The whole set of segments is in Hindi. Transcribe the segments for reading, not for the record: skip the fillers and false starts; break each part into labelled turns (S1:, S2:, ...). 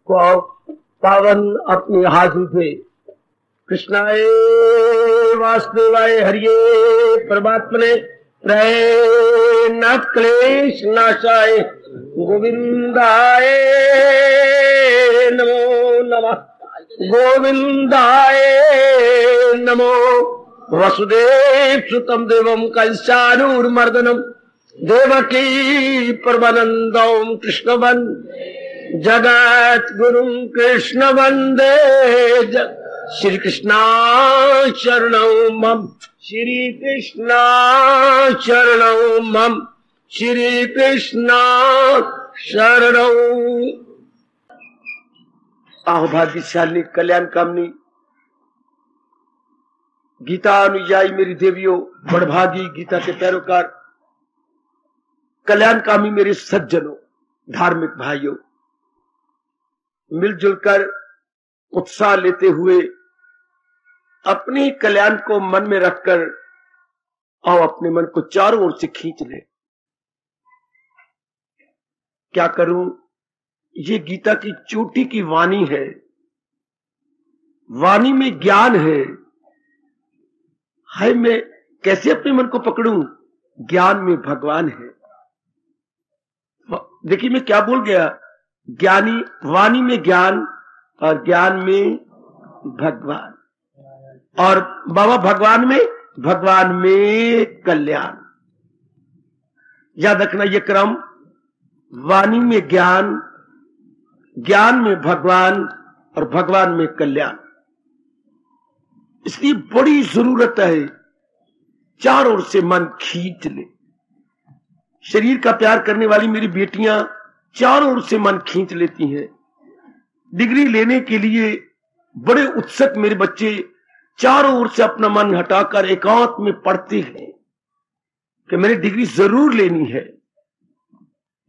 S1: को पावन अपनी हाथों से कृष्णाय वासुदेवाय हरिये परमात्मने प्रय न क्लेश नाशाय गोविंदाय नमो नमः गोविंदाय नमो वसुदेव सुतम देवम कंसानूरमर्दनम देवकी परमानंदम कृष्ण जगत गुरु कृष्ण वंदे श्री कृष्णा शरणौ मम श्री कृष्णा शरणौ मम श्री कृष्णा शरणौ। आहो भाग्यशाली कल्याण कामनी गीता अनुयायी मेरी देवियों, बड़भागी गीता के पैरोकार, कल्याणकामी मेरे सज्जनों, धार्मिक भाइयों, मिलजुल कर उत्साह लेते हुए अपने कल्याण को मन में रखकर आओ अपने मन को चारों ओर से खींच ले। क्या करूं, ये गीता की चोटी की वाणी है, वाणी में ज्ञान है। हाय, मैं कैसे अपने मन को पकड़ूं? ज्ञान में भगवान है। देखिए मैं क्या बोल गया, ज्ञानी वाणी में ज्ञान और ज्ञान में भगवान, और बाबा भगवान में कल्याण। याद रखना ये क्रम, वाणी में ज्ञान, ज्ञान में भगवान और भगवान में कल्याण। इसलिए बड़ी जरूरत है चारों ओर से मन खींच ले। शरीर का प्यार करने वाली मेरी बेटियां चारों ओर से मन खींच लेती हैं। डिग्री लेने के लिए बड़े उत्सुक मेरे बच्चे चारों ओर से अपना मन हटाकर एकांत में पढ़ते हैं कि मैंने डिग्री जरूर लेनी है।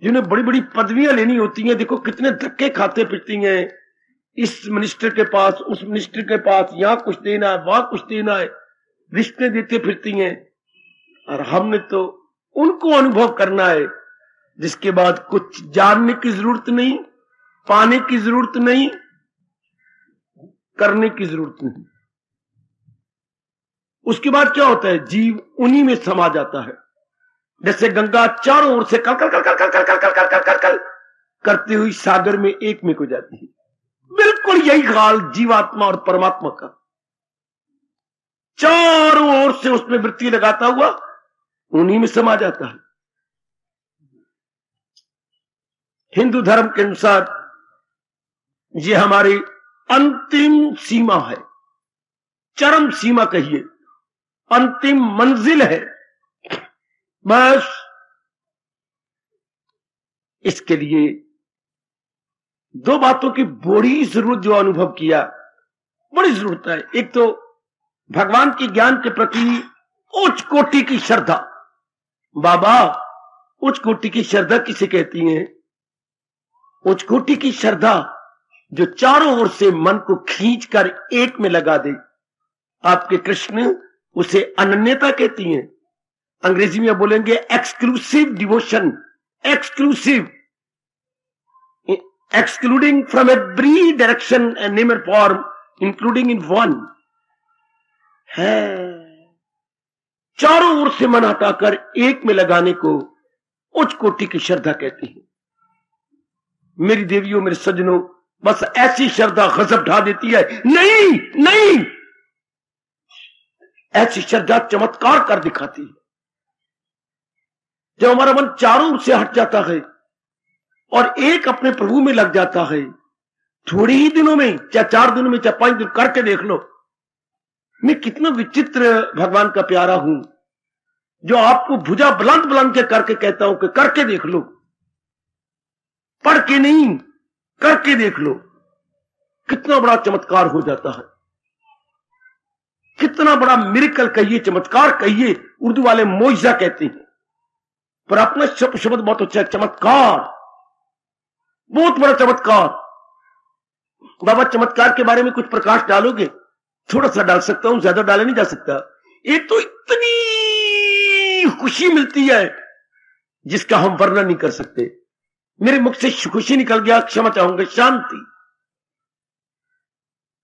S1: जिन्हें बड़ी बड़ी पदवियां लेनी होती हैं, देखो कितने धक्के खाते फिरती हैं, इस मिनिस्टर के पास, उस मिनिस्टर के पास, यहां कुछ देना है, वहां कुछ देना है, रिश्ते देते फिरती हैं। और हमने तो उनको अनुभव करना है जिसके बाद कुछ जानने की जरूरत नहीं, पाने की जरूरत नहीं, करने की जरूरत नहीं। उसके बाद क्या होता है, जीव उन्हीं में समा जाता है। जैसे गंगा चारों ओर से कल कल कल कल कल कल कल कल कल कल कल करती हुई सागर में एक में हो जाती है। बिल्कुल यही हाल जीवात्मा और परमात्मा का, चारों ओर से उसमें वृत्ति लगाता हुआ उन्हीं में समा जाता है। हिंदू धर्म के अनुसार ये हमारी अंतिम सीमा है, चरम सीमा कहिए, अंतिम मंजिल है। बस इसके लिए दो बातों की बड़ी जरूरत, जो अनुभव किया, बड़ी जरूरत है। एक तो भगवान के ज्ञान के प्रति उच्च कोटि की श्रद्धा। बाबा, उच्च कोटि की श्रद्धा किसे कहती हैं? उच्च कोटि की श्रद्धा जो चारों ओर से मन को खींचकर एक में लगा दे। आपके कृष्ण उसे अनन्यता कहती हैं। अंग्रेजी में बोलेंगे exclusive devotion, exclusive, excluding from every direction and name and form, including in one, है। चारों ओर से मन हटाकर एक में लगाने को उच्च कोटि की श्रद्धा कहती है। मेरी देवियों, मेरे सज्जनों, बस ऐसी श्रद्धा गजब ढा देती है। नहीं नहीं, ऐसी श्रद्धा चमत्कार कर दिखाती है। जब हमारा मन चारों ओर से हट जाता है और एक अपने प्रभु में लग जाता है, थोड़े ही दिनों में, चाहे 4 दिनों में, चाहे 5 दिन, करके देख लो। मैं कितना विचित्र भगवान का प्यारा हूं, जो आपको भुजा बुलंद बुलंद के करके कहता हूं कि करके देख लो, पढ़ के नहीं, करके देख लो। कितना बड़ा चमत्कार हो जाता है, कितना बड़ा मिरेकल कहिए, चमत्कार कहिए, उर्दू वाले मोइजा कहते हैं, पर अपना शब्द बहुत अच्छा है, चमत्कार, बहुत बड़ा चमत्कार। बाबा, चमत्कार के बारे में कुछ प्रकाश डालोगे? थोड़ा सा डाल सकता हूं, ज्यादा डाला नहीं जा सकता। एक तो इतनी खुशी मिलती है जिसका हम वर्णन नहीं कर सकते। मेरे मुख से खुशी निकल गया, क्षमा चाहूंगा, शांति,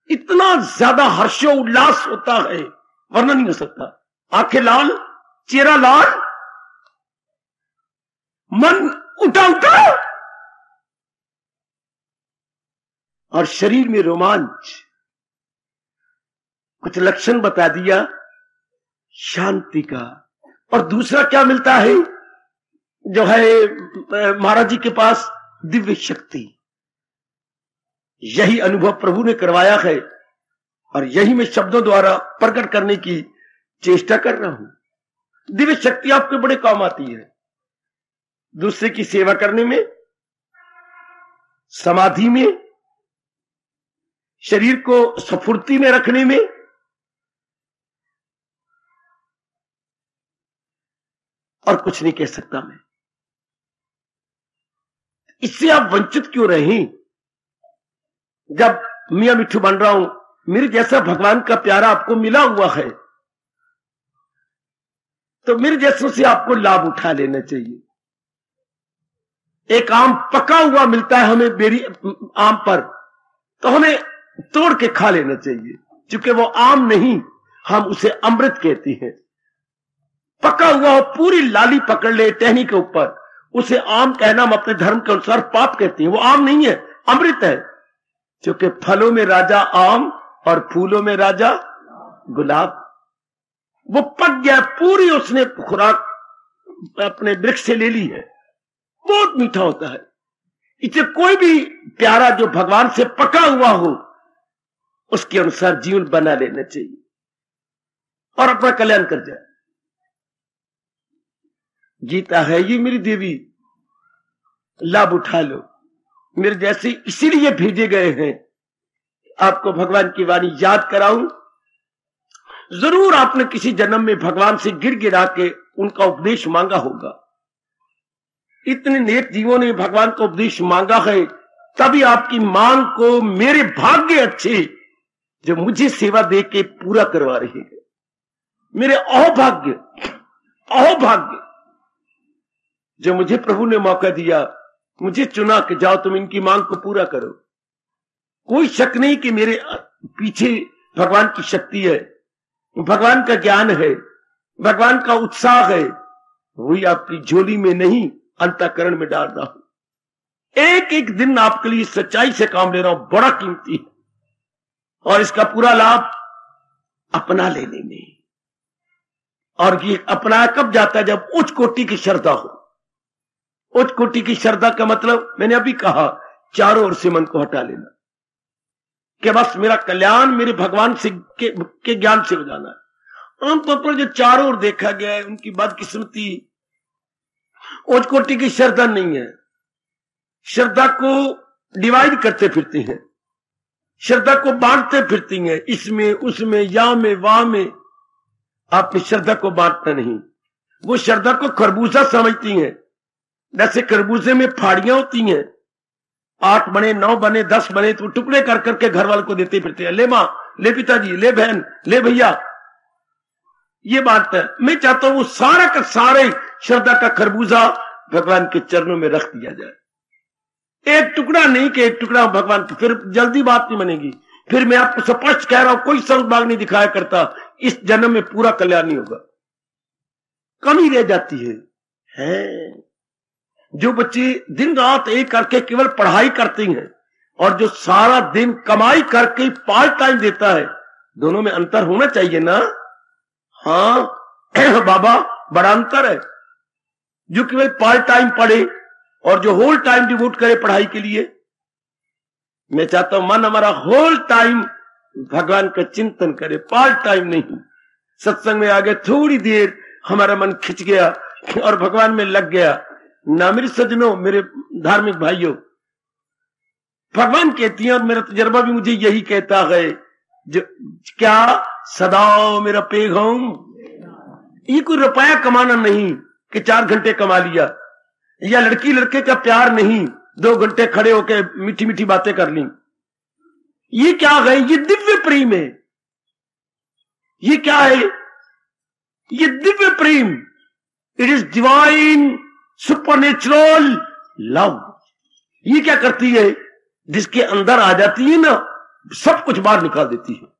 S1: इतना ज्यादा हर्षोल्लास होता है, वर्णन नहीं हो सकता। आंखें लाल, चेहरा लाल, मन उठा उठा और शरीर में रोमांच। कुछ लक्षण बता दिया शांति का। और दूसरा क्या मिलता है जो है महाराज जी के पास? दिव्य शक्ति। यही अनुभव प्रभु ने करवाया है और यही मैं शब्दों द्वारा प्रकट करने की चेष्टा कर रहा हूं। दिव्य शक्ति आपके बड़े काम आती है, दूसरे की सेवा करने में, समाधि में, शरीर को स्फूर्ति में रखने में, और कुछ नहीं कह सकता मैं। इससे आप वंचित क्यों रहें? जब मियां मिट्ठू बन रहा हूं, मेरे जैसा भगवान का प्यारा आपको मिला हुआ है, तो मेरे जैसों से आपको लाभ उठा लेना चाहिए। एक आम पका हुआ मिलता है हमें बेरी आम पर, तो हमें तोड़ के खा लेना चाहिए, क्योंकि वो आम नहीं, हम उसे अमृत कहते हैं। पका हुआ हो, पूरी लाली पकड़ ले टहनी के ऊपर, उसे आम कहना हम अपने धर्म के अनुसार पाप कहते हैं। वो आम नहीं है, अमृत है, क्योंकि फलों में राजा आम और फूलों में राजा गुलाब। वो पक गया, पूरी उसने खुराक अपने वृक्ष से ले ली है, बहुत मीठा होता है। इसे कोई भी प्यारा जो भगवान से पका हुआ हो, उसके अनुसार जीवन बना लेना चाहिए और अपना कल्याण कर जाए। गीता है ये मेरी देवी, लाभ उठा लो। मेरे जैसे इसीलिए भेजे गए हैं, आपको भगवान की वाणी याद कराऊं। जरूर आपने किसी जन्म में भगवान से गिर गिरा के उनका उपदेश मांगा होगा। इतने नेक जीवों ने भगवान का उपदेश मांगा है, तभी आपकी मांग को मेरे भाग्य अच्छे जो मुझे सेवा दे के पूरा करवा रहे हैं। मेरे अहोभाग्य जो मुझे प्रभु ने मौका दिया, मुझे चुना कि जाओ तुम इनकी मांग को पूरा करो। कोई शक नहीं कि मेरे पीछे भगवान की शक्ति है, भगवान का ज्ञान है, भगवान का उत्साह है। वही आपकी झोली में नहीं, अंतःकरण में डाल रहा हूं। एक एक दिन आपके लिए सच्चाई से काम ले रहा हूं, बड़ा कीमती है, और इसका पूरा लाभ अपना लेने में। और ये अपना कब जाता है? जब उच्च कोटि की श्रद्धा हो। उच्च कोटि की श्रद्धा का मतलब मैंने अभी कहा, चारों ओर से मन को हटा लेना, कि बस मेरा कल्याण मेरे भगवान से के ज्ञान से हो जाना है। आमतौर पर जो चारों ओर देखा गया है, उनकी बदकिस्मती उच्च कोटि की श्रद्धा नहीं है। श्रद्धा को डिवाइड करते फिरते हैं, श्रद्धा को बांटते फिरती हैं, इसमें उसमें, या में वहां में। आपने श्रद्धा को बांटना नहीं। वो श्रद्धा को खरबूजा समझती हैं। जैसे खरबूजे में फाड़ियां होती हैं, 8 बने, 9 बने, 10 बने, तो टुकड़े कर करके घर वालों को देते फिरते हैं। ले मां, ले पिताजी, ले बहन, ले भैया, ये बात है। मैं चाहता हूं वो सारा का सारे श्रद्धा का खरबूजा भगवान के चरणों में रख दिया जाए। एक टुकड़ा नहीं कि एक टुकड़ा भगवान, फिर जल्दी बात नहीं बनेगी। फिर मैं आपको स्पष्ट कह रहा हूं, कोई सद्भाव नहीं दिखाया करता, इस जन्म में पूरा कल्याण नहीं होगा, कमी रह जाती है। जो बच्चे दिन रात एक करके केवल पढ़ाई करते हैं और जो सारा दिन कमाई करके पार्ट टाइम देता है, दोनों में अंतर होना चाहिए ना। हाँ बाबा, बड़ा अंतर है। जो केवल पार्ट टाइम पढ़े और जो होल टाइम डिवोट करे पढ़ाई के लिए। मैं चाहता हूं मन हमारा होल टाइम भगवान का चिंतन करे, पार्ट टाइम नहीं। सत्संग में आगे थोड़ी देर हमारा मन खिंच गया और भगवान में लग गया ना। मेरे सज्जनों, मेरे धार्मिक भाइयों, भगवान कहती है और मेरा तजर्बा भी मुझे यही कहता है, जो क्या सदा मेरा पैगाम। ये कोई रुपया कमाना नहीं कि 4 घंटे कमा लिया, या लड़की लड़के का प्यार नहीं, 2 घंटे खड़े होकर मीठी मीठी बातें कर ली। ये क्या है? ये दिव्य प्रेम है। ये क्या है? ये दिव्य प्रेम। It is divine supernatural love. ये क्या करती है? जिसके अंदर आ जाती है ना, सब कुछ बाहर निकाल देती है।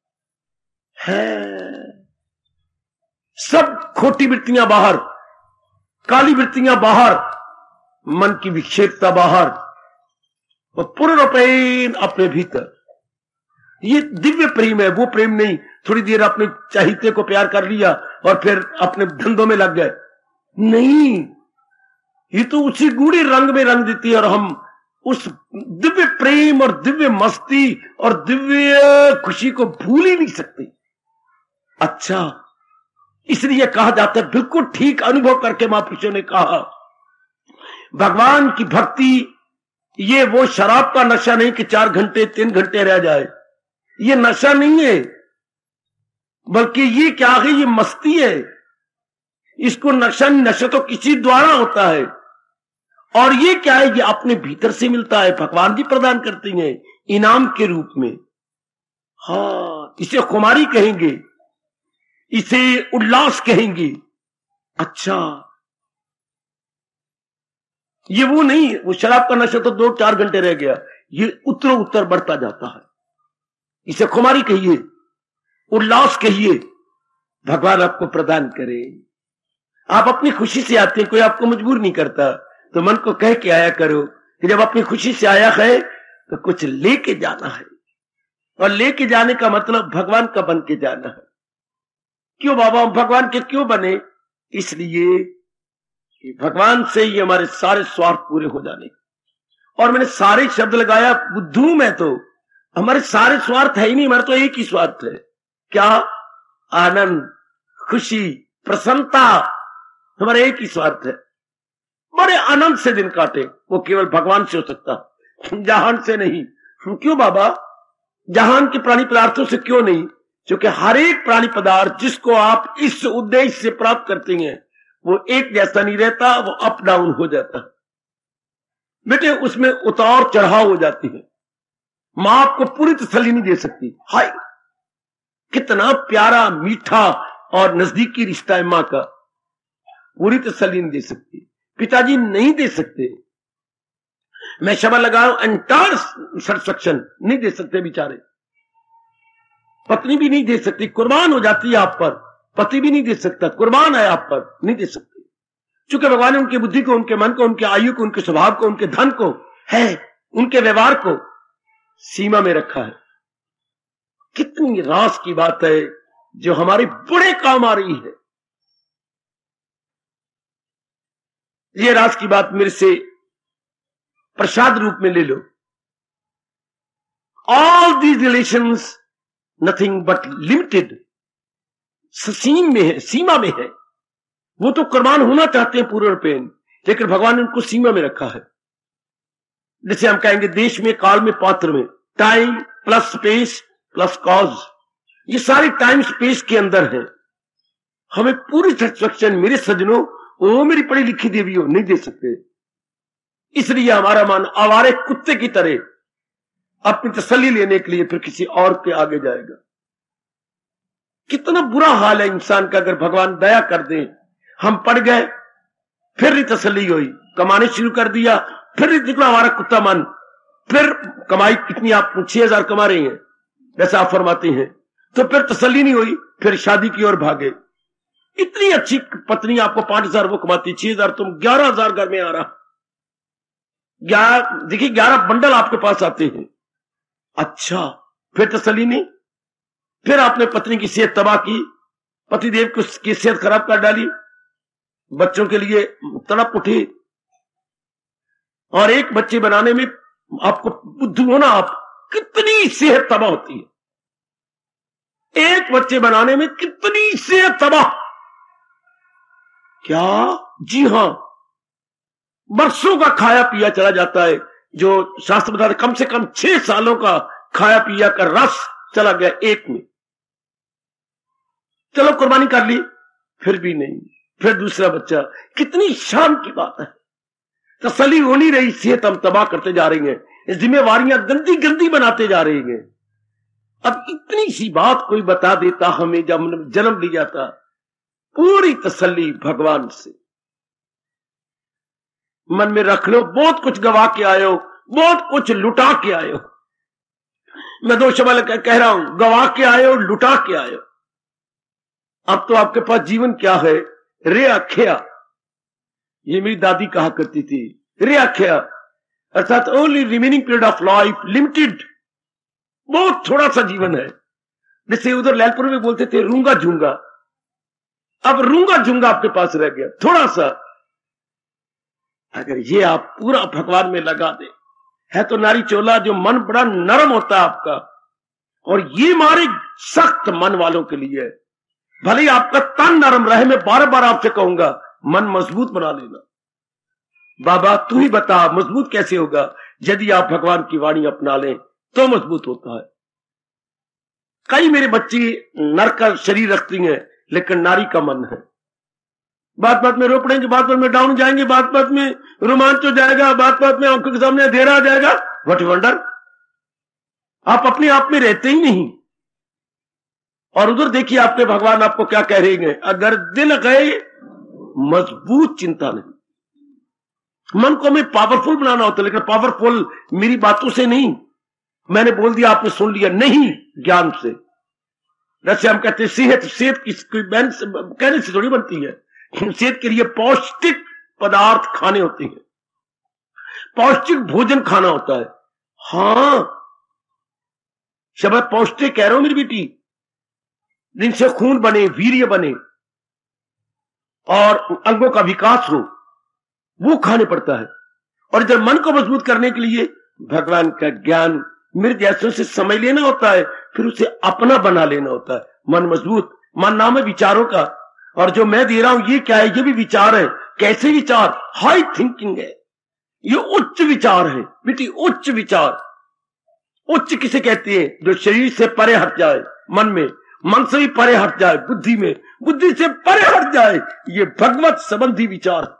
S1: सब खोटी वृत्तियां बाहर, काली वृत्तियां बाहर, मन की विक्षेपता बाहर, और पूर्ण प्रेम अपने भीतर। ये दिव्य प्रेम है, वो प्रेम नहीं थोड़ी देर अपने चाहते को प्यार कर लिया और फिर अपने धंधों में लग गए। नहीं, ये तो उसी गूढ़े रंग में रंग देती है और हम उस दिव्य प्रेम और दिव्य मस्ती और दिव्य खुशी को भूल ही नहीं सकते। अच्छा, इसलिए कहा जाता है, बिल्कुल ठीक अनुभव करके महापुरुषों ने कहा, भगवान की भक्ति ये वो शराब का नशा नहीं कि 4 घंटे 3 घंटे रह जाए। ये नशा नहीं है, बल्कि ये क्या है, ये मस्ती है। इसको नशा तो किसी द्वारा होता है, और ये क्या है, ये अपने भीतर से मिलता है, भगवान जी प्रदान करते हैं इनाम के रूप में। हाँ, इसे खुमारी कहेंगे, इसे उल्लास कहेंगे। अच्छा, ये वो नहीं, वो शराब का नशा तो 2-4 घंटे रह गया, ये उत्तरों उत्तर बढ़ता जाता है। इसे खुमारी कहिए, उल्लास कहिए, भगवान आपको प्रदान करे। आप अपनी खुशी से आते हैं, कोई आपको मजबूर नहीं करता, तो मन को कह के आया करो कि जब अपनी खुशी से आया है तो कुछ लेके जाना है, और लेके जाने का मतलब भगवान का बन के जाना है। क्यों बाबा, हम भगवान के क्यों बने? इसलिए कि भगवान से ही हमारे सारे स्वार्थ पूरे हो जाने। और मैंने सारे शब्द लगाया, बुद्धू में तो हमारे सारे स्वार्थ है ही नहीं, हमारा तो एक ही स्वार्थ है। क्या? आनंद, खुशी, प्रसन्नता, हमारा एक ही स्वार्थ है। बड़े आनंद से दिन काटे, वो केवल भगवान से हो सकता, जहान से नहीं। क्यों बाबा? जहान के प्राणी पदार्थों से क्यों नहीं? क्योंकि हर एक प्राणी पदार्थ जिसको आप इस उद्देश्य से प्राप्त करते हैं, वो एक जैसा नहीं रहता, वो अप डाउन हो जाता है बेटे, उसमें उतार चढ़ाव हो जाती है। मां आपको पूरी तसल्ली नहीं दे सकती। हाय, कितना प्यारा, मीठा और नजदीकी रिश्ता है मां का, पूरी तसल्ली नहीं दे सकती। पिताजी नहीं दे सकते, मैं शब्द लगा रहा हूं, एंटायर सेटिस्फैक्शन नहीं दे सकते बेचारे। पत्नी भी नहीं दे सकती, कुर्बान हो जाती है आप पर। पति भी नहीं दे सकता, कुर्बान है आप पर, नहीं दे सकते। चूंकि भगवान ने उनकी बुद्धि को, उनके मन को, उनके आयु को, उनके स्वभाव को, उनके धन को, है उनके व्यवहार को सीमा में रखा है। कितनी रास की बात है जो हमारे बड़े काम आ रही है। ये रास की बात मेरे से प्रसाद रूप में ले लो। All these relations nothing but limited, सीम में है, सीमा में है। वो तो कुर्बान होना चाहते हैं पूर्ण पेन, लेकिन भगवान ने उनको सीमा में रखा है। जैसे हम कहेंगे देश में, काल में, पात्र में, time plus space plus cos, ये सारी टाइम स्पेस के अंदर है। हमें पूरी सेटिस्फैक्शन मेरे सज्जनों, वो मेरी पढ़ी लिखी देवी हो, नहीं दे सकते। इसलिए हमारा मन आवारे कुत्ते की तरह अपनी तसल्ली लेने के लिए फिर किसी और के आगे जाएगा। कितना बुरा हाल है इंसान का। अगर भगवान दया कर दे, हम पड़ गए, फिर नहीं तसल्ली हुई, कमाने शुरू कर दिया, फिर नहीं निकला हमारा कुत्ता मन, फिर कमाई कितनी, आप 6,000 कमा रही हैं वैसा आप फरमाते हैं, तो फिर तसल्ली नहीं हुई, फिर शादी की ओर भागे। इतनी अच्छी पत्नी आपको 5,000 वो कमाती, 6,000 तुम, 11,000 घर में आ रहा, 11 देखिए 11 बंडल आपके पास आते हैं। अच्छा, फिर तसल्ली नहीं, फिर आपने पत्नी की सेहत तबाह की, पतिदेव की सेहत खराब कर डाली, बच्चों के लिए तड़प उठी, और एक बच्चे बनाने में आपको बुद्धू होना, आप कितनी सेहत तबाह होती है। एक बच्चे बनाने में कितनी सेहत तबाह। क्या? जी हां, बरसों का खाया पिया चला जाता है। जो शास्त्र बताते कम से कम 6 सालों का खाया पिया का रस चला गया एक में। चलो कुर्बानी कर ली, फिर भी नहीं, फिर दूसरा बच्चा। कितनी शान की बात है। तसल्ली हो नहीं रही, सेहत हम तबाह करते जा रही हैं, जिम्मेवारियां गंदी गंदी बनाते जा रही हैं। अब इतनी सी बात कोई बता देता हमें, जब हमने जन्म लिया था, पूरी तसल्ली भगवान से मन में रख लो। बहुत कुछ गवा के आए हो, बहुत कुछ लुटा के आए हो। मैं 2 शब्द कह रहा हूं, गवा के आए हो, लुटा के आए हो। अब तो आपके पास जीवन क्या है? रे अखया, ये मेरी दादी कहा करती थी, रे अखया अर्थात only remaining period of life limited, बहुत थोड़ा सा जीवन है। जैसे उधर लैलपुर में बोलते थे रूंगा झूंगा, अब रूंगा झूंगा आपके पास रह गया थोड़ा सा। अगर ये आप पूरा भगवान में लगा दे, है तो नारी चोला, जो मन बड़ा नरम होता है आपका, और ये मारे सख्त मन वालों के लिए। भले ही आपका तन नरम रहे, मैं बार बार आपसे कहूंगा मन मजबूत बना लेना। बाबा तू ही बता मजबूत कैसे होगा? यदि आप भगवान की वाणी अपना लें तो मजबूत होता है। कई मेरे बच्चे नर का शरीर रखती हैं, लेकिन नारी का मन है। बात बात में रो पड़ेंगे, बात बात में डाउन जाएंगे, बात बात में रोमांच हो जाएगा, बात बात में आंखों के सामने अंधेरा आ जाएगा। व्हाट वंडर, आप अपने आप में रहते ही नहीं। और उधर देखिए आपके भगवान आपको क्या कह रहे हैं, अगर दिल गए मजबूत चिंता नहीं। मन को हमें पावरफुल बनाना होता है, लेकिन पावरफुल मेरी बातों से नहीं, मैंने बोल दिया आपने सुन लिया नहीं, ज्ञान से। जैसे हम कहते हैं सेहत, सेहत कहने से थोड़ी बनती है। सेहत के लिए पौष्टिक पदार्थ खाने होते हैं, पौष्टिक भोजन खाना होता है। हां शब्द पौष्टिक कह रहा हूं मेरी बेटी, जिनसे खून बने, वीर्य बने और अंगों का विकास हो, वो खाने पड़ता है। और जब मन को मजबूत करने के लिए भगवान का ज्ञान मेरे जैसों से समझ लेना होता है, फिर उसे अपना बना लेना होता है। मन मजबूत, मन नाम है विचारों का, और जो मैं दे रहा हूं ये क्या है? ये भी विचार है। कैसे विचार? हाई थिंकिंग है, ये उच्च विचार है बेटी, उच्च विचार। उच्च किसे कहते हैं? जो शरीर से परे हट जाए, मन में, मन से भी परे हट जाए, बुद्धि में, बुद्धि से परे हट जाए, ये भगवत संबंधी विचार।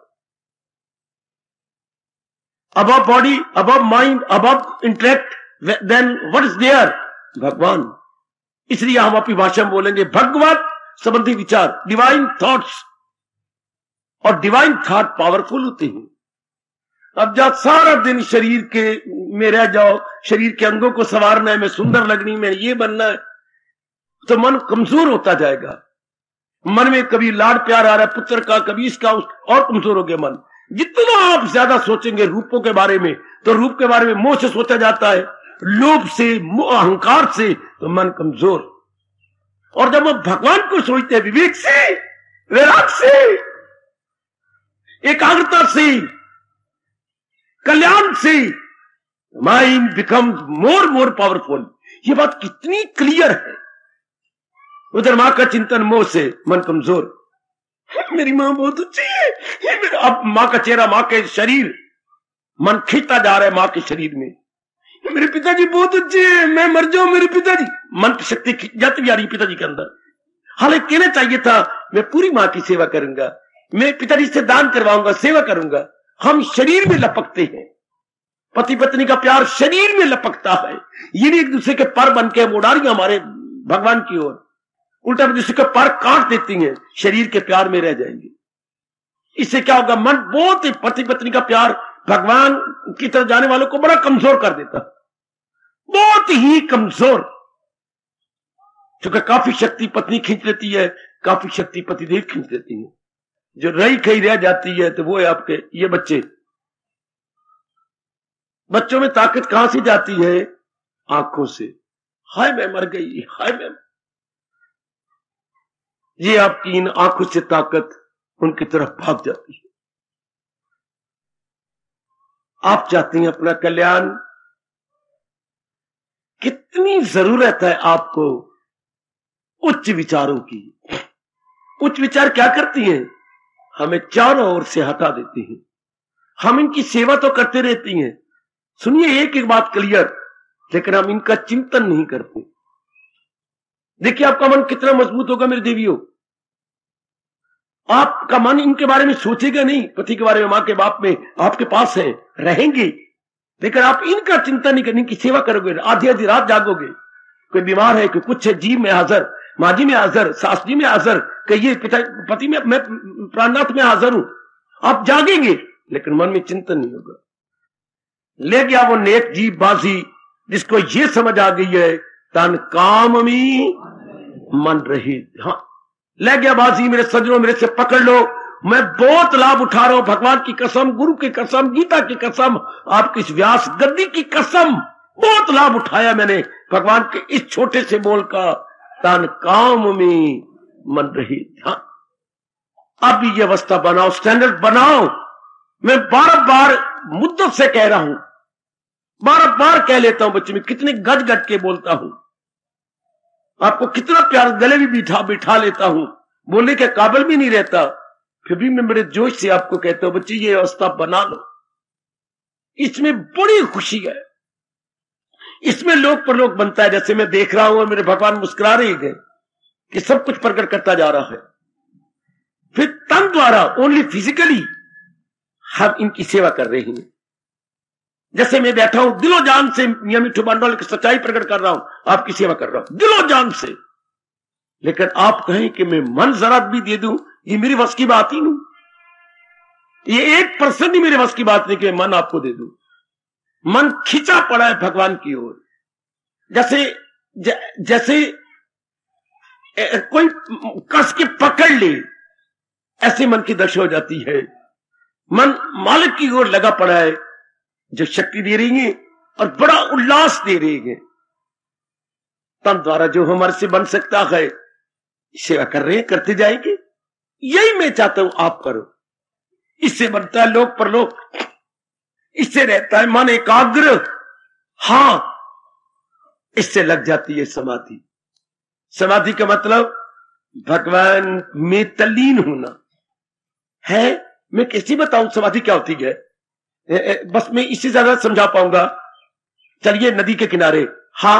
S1: above body, above mind, above intellect, then what is there? भगवान। इसलिए हम अपनी भाषा में बोलेंगे भगवत संबंधी विचार, डिवाइन थॉट्स। और डिवाइन थॉट पावरफुल होते हैं। अब जब सारा दिन शरीर के में रह जाओ, शरीर के अंगों को संवारना है, मैं सुंदर लगनी, मैं ये बनना है, तो मन कमजोर होता जाएगा। मन में कभी लाड प्यार आ रहा है पुत्र का, कभी इसका, और कमजोर हो गया मन। जितना आप ज्यादा सोचेंगे रूपों के बारे में, तो रूप के बारे में मोह से सोचा जाता है, लोभ से, अहंकार से, तो मन कमजोर। और जब हम भगवान को सोचते हैं विवेक से, वैराग से, एकाग्रता से, कल्याण से, माइंड बिकम्स मोर पावरफुल। ये बात कितनी क्लियर है। उधर मां का चिंतन, मोह से मन कमजोर। मेरी मां बहुत अच्छी है, अब मां का चेहरा, मां के शरीर, मन खींचता जा रहा है मां के शरीर में। मेरे पिताजी बहुत अच्छे हैं, मैं मर जाऊं मेरे पिताजी, मन की शक्ति खींच जाती जा रही पिताजी के अंदर। हालांकि कहना चाहिए था मैं पूरी मां की सेवा करूंगा, मैं पिताजी से दान करवाऊंगा, सेवा करूंगा। हम शरीर में लपकते हैं, पति पत्नी का प्यार शरीर में लपकता है। ये नहीं एक दूसरे के पर बन के उड़ारियां हमारे भगवान की ओर, उल्टा दूसरे के पर काट देती हैं, शरीर के प्यार में रह जाएंगे। इससे क्या होगा? मन बहुत ही, पति पत्नी का प्यार भगवान की तरफ जाने वालों को बड़ा कमजोर कर देता, बहुत ही कमजोर। क्योंकि काफी शक्ति पत्नी खींच लेती है, काफी शक्ति पतिदेव खींच लेती है। जो रही कहीं रह जाती है तो वो है आपके ये बच्चे। बच्चों में ताकत कहां से जाती है? आंखों से। हाय मैं मर गई, हाय मैं, ये आपकी इन आंखों से ताकत उनकी तरफ भाग जाती है। आप चाहते हैं अपना कल्याण, कितनी जरूरत है आपको उच्च विचारों की। उच्च विचार क्या करती हैं? हमें चारों ओर से हटा देती हैं। हम इनकी सेवा तो करते रहती हैं, सुनिए एक एक बात क्लियर, लेकिन हम इनका चिंतन नहीं करते। देखिए आपका मन कितना मजबूत होगा मेरे देवियों। आपका मन इनके बारे में सोचेगा नहीं, पति के बारे में, मां के बाप में, आपके पास है, रहेंगे, लेकिन आप इनका चिंतन नहीं करेंगे, इनकी सेवा करोगे, आधी आधी रात जागोगे। कोई बीमार है, कोई कुछ है, जी में हाजिर, माँ जी में हाजिर, सास जी में हाजिर, कहिए पिता पति में, मैं प्राणनाथ में हाजिर हूं। आप जागेंगे, लेकिन मन में चिंतन नहीं होगा। ले गया वो नेक जी बाजी, जिसको ये समझ आ गई है तन काम में मन रही। हाँ, ले गया बाजी मेरे सज्जनों, मेरे से पकड़ लो, मैं बहुत लाभ उठा रहा हूं, भगवान की कसम, गुरु की कसम, गीता की कसम, आपकी इस व्यास गद्दी की कसम, बहुत लाभ उठाया मैंने भगवान के इस छोटे से बोल का। तन काम में मन रही। हाँ, अब भी ये अवस्था बनाओ, स्टैंडर्ड बनाओ। मैं बार बार मुद्दत से कह रहा हूं, बार बार कह लेता हूं बच्चे में, कितने गज गज के बोलता हूं, आपको कितना प्यार गले भी बिठा लेता हूं, बोलने के काबिल भी नहीं रहता, फिर भी मैं बड़े जोश से आपको कहता हूं बच्चे ये अवस्था बना लो। इसमें बड़ी खुशी है, इसमें लोक परलोक बनता है। जैसे मैं देख रहा हूं और मेरे भगवान मुस्कुरा रहे हैं कि सब कुछ प्रकट करता जा रहा है। फिर तन द्वारा ओनली फिजिकली हम इनकी सेवा कर रहे हैं। जैसे मैं बैठा हूं दिलो जान से मियां मिठू बांडोल की सच्चाई प्रकट कर रहा हूं, आपकी सेवा कर रहा हूं दिलो जान से। लेकिन आप कहें कि मैं मन जरा भी दे दूं, ये मेरी वश की बात ही नहीं। ये 1% ही मेरे वश की बात नहीं कि मैं मन आपको दे दूं। मन खिंचा पड़ा है भगवान की ओर, जैसे कोई कस के पकड़ ले, ऐसे मन की दशा हो जाती है। मन मालिक की ओर लगा पड़ा है, जो शक्ति दे रही है और बड़ा उल्लास दे रही है। तन द्वारा जो हमारे से बन सकता है सेवा कर रहे हैं, करते जाएंगे। यही मैं चाहता हूं आप करो। इससे बनता है लोक परलोक, इससे रहता है मन एकाग्र। हां, इससे लग जाती है समाधि। समाधि का मतलब भगवान में तल्लीन होना है। मैं कैसे बताऊं समाधि क्या होती है, बस मैं इससे ज्यादा समझा पाऊंगा। चलिए नदी के किनारे, हाँ,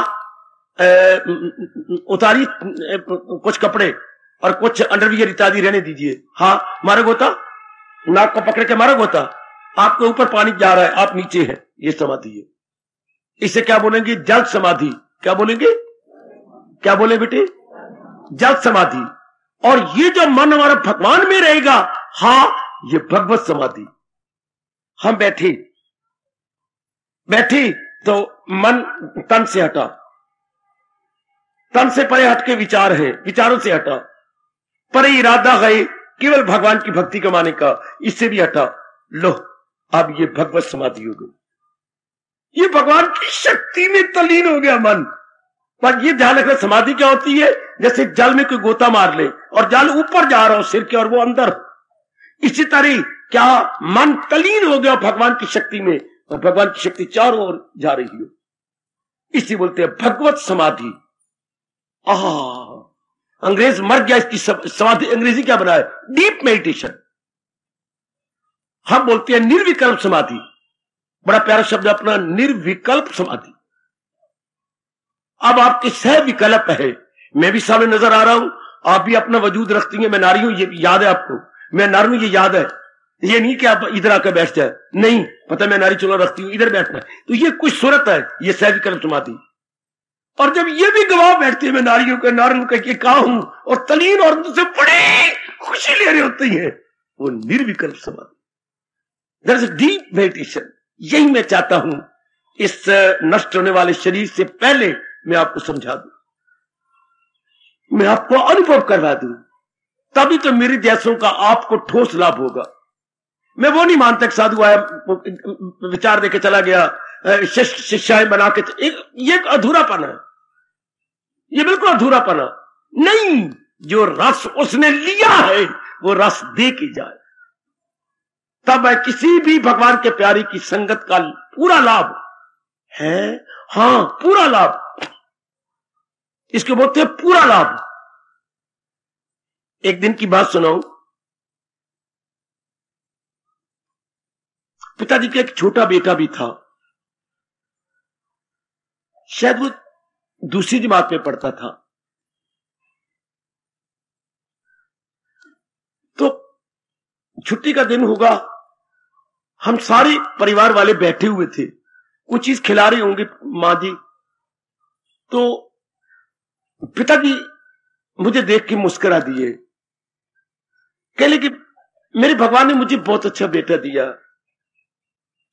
S1: उतारी कुछ कपड़े और कुछ अंडरवियर इत्यादि रहने दीजिए। हाँ, मारा गोता, नाक को पकड़ के मारा गोता, आपके ऊपर पानी जा रहा है, आप नीचे हैं, ये समाधि है। इसे क्या बोलेंगे? जल समाधि। क्या बोलेंगे? क्या बोले बेटे? जल समाधि। और ये जो मन हमारा भगवान में रहेगा, हाँ, ये भगवत समाधि। हम बैठे तो मन तन से हटा, तन से परे हटके विचार है, विचारों से हटा, परे इरादा है केवल भगवान की भक्ति कमाने का, इससे भी हटा। लो, अब ये भगवत समाधि हो गई। ये भगवान की शक्ति में तल्लीन हो गया मन। पर ये ध्यान रखना, समाधि क्या होती है? जैसे जल में कोई गोता मार ले और जल ऊपर जा रहा हो सिर के और वो अंदर, इसी तरह क्या मन तल्लीन हो गया भगवान की शक्ति में और भगवान की शक्ति चारों ओर जा रही हो, इसी बोलते हैं भगवत समाधि। अंग्रेज मर गया इसकी समाधि। अंग्रेजी क्या बना है? Deep meditation. हम बोलते हैं निर्विकल्प समाधि। बड़ा प्यारा शब्द अपना, निर्विकल्प समाधि। अब आपके सह विकल्प है। मैं भी सामने नजर आ रहा हूं, आप भी अपना वजूद रखती हैं। मैं नारी हूं, ये याद है आपको। मैं नारी हूं, ये याद है। ये नहीं कि आप इधर आकर बैठ जाए, नहीं, पता मैं नारी चुना रखती हूं, इधर बैठना है। तो ये कुछ सूरत है, ये सह विकल्प समाधि। और जब ये भी गवाह बैठती है मैं नारियों का, नारियों का ये कहा हूं, और तलीन और उनसे बड़ी खुशी ले रही होती है, वो निर्विकल्प समाधि। There is deep meditation. यही मैं चाहता हूं इस नष्ट होने वाले शरीर से पहले मैं आपको समझा दूं, मैं आपको अनुभव करवा दूं, तभी तो मेरे जैसों का आपको ठोस लाभ होगा। मैं वो नहीं मानता कि साधु आया, विचार देके चला गया, शिष्याएं बना के, ये अधूरापना है, ये बिल्कुल अधूरापना नहीं। जो रस उसने लिया है वो रस दे के जाए, तब है किसी भी भगवान के प्यारे की संगत का पूरा लाभ है। हां, पूरा लाभ, इसके बोलते हैं पूरा लाभ। एक दिन की बात सुनाऊं। पिताजी का एक छोटा बेटा भी था, शायद वो दूसरी जमात में पढ़ता था। तो छुट्टी का दिन होगा, हम सारे परिवार वाले बैठे हुए थे, कुछ चीज खिला रहे होंगे मां जी। तो पिताजी मुझे देख के मुस्कुरा दिए, कह लगे कि मेरे भगवान ने मुझे बहुत अच्छा बेटा दिया,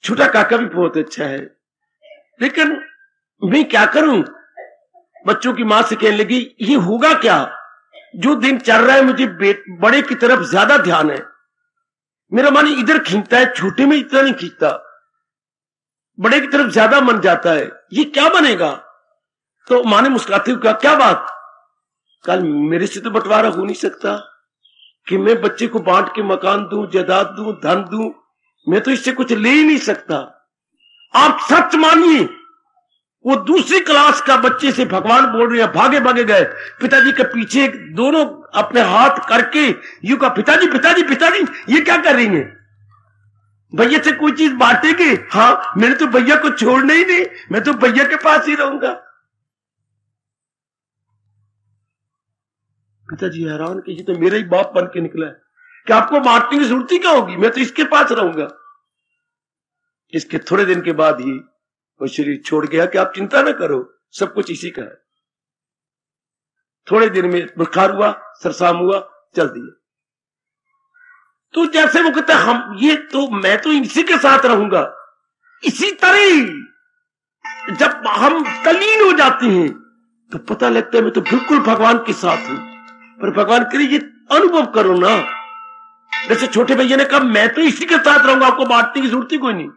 S1: छोटा काका भी बहुत अच्छा है, लेकिन मैं क्या करूं? बच्चों की मां से कहने लगी, ये होगा क्या? जो दिन चल रहा है मुझे बड़े की तरफ ज्यादा ध्यान है, मेरा मन इधर खींचता है, छोटे में इतना नहीं खींचता, बड़े की तरफ ज्यादा मन जाता है, ये क्या बनेगा? तो मां ने मुस्कुराते हुए कहा, क्या बात? कल मेरे से तो बंटवारा हो नहीं सकता कि मैं बच्चे को बांट के मकान दूं, जायदाद दूं, धन दूं, मैं तो इससे कुछ ले ही नहीं सकता। आप सच मानिए, वो दूसरी क्लास का बच्चे से भगवान बोल रहे हैं, भागे भागे गए, पिताजी के पीछे दोनों अपने हाथ करके यू कहा, पिताजी पिताजी पिताजी ये क्या कर रही हैं? भैया से कोई चीज बांटेंगे? हाँ, मैंने तो भैया को छोड़ना ही नहीं, मैं तो भैया के पास ही रहूंगा। पिताजी हैरान कि ये तो मेरा ही बाप बन के निकला है, कि आपको बांटने की जरूरत ही क्या होगी, मैं तो इसके पास रहूंगा। इसके थोड़े दिन के बाद ही वो शरीर छोड़ गया कि आप चिंता ना करो, सब कुछ इसी का है। थोड़े दिन में बुखार हुआ, सरसाम हुआ, चल दिए। तो जैसे वो कहते हम ये तो मैं तो इसी के साथ रहूंगा, इसी तरह जब हम तल्लीन हो जाते हैं तो पता लगता है मैं तो बिल्कुल भगवान के साथ हूं। पर भगवान करे ये अनुभव करो ना, जैसे छोटे भैया ने कहा मैं तो इसी के साथ रहूंगा, आपको बांटने की जरूरत ही कोई नहीं।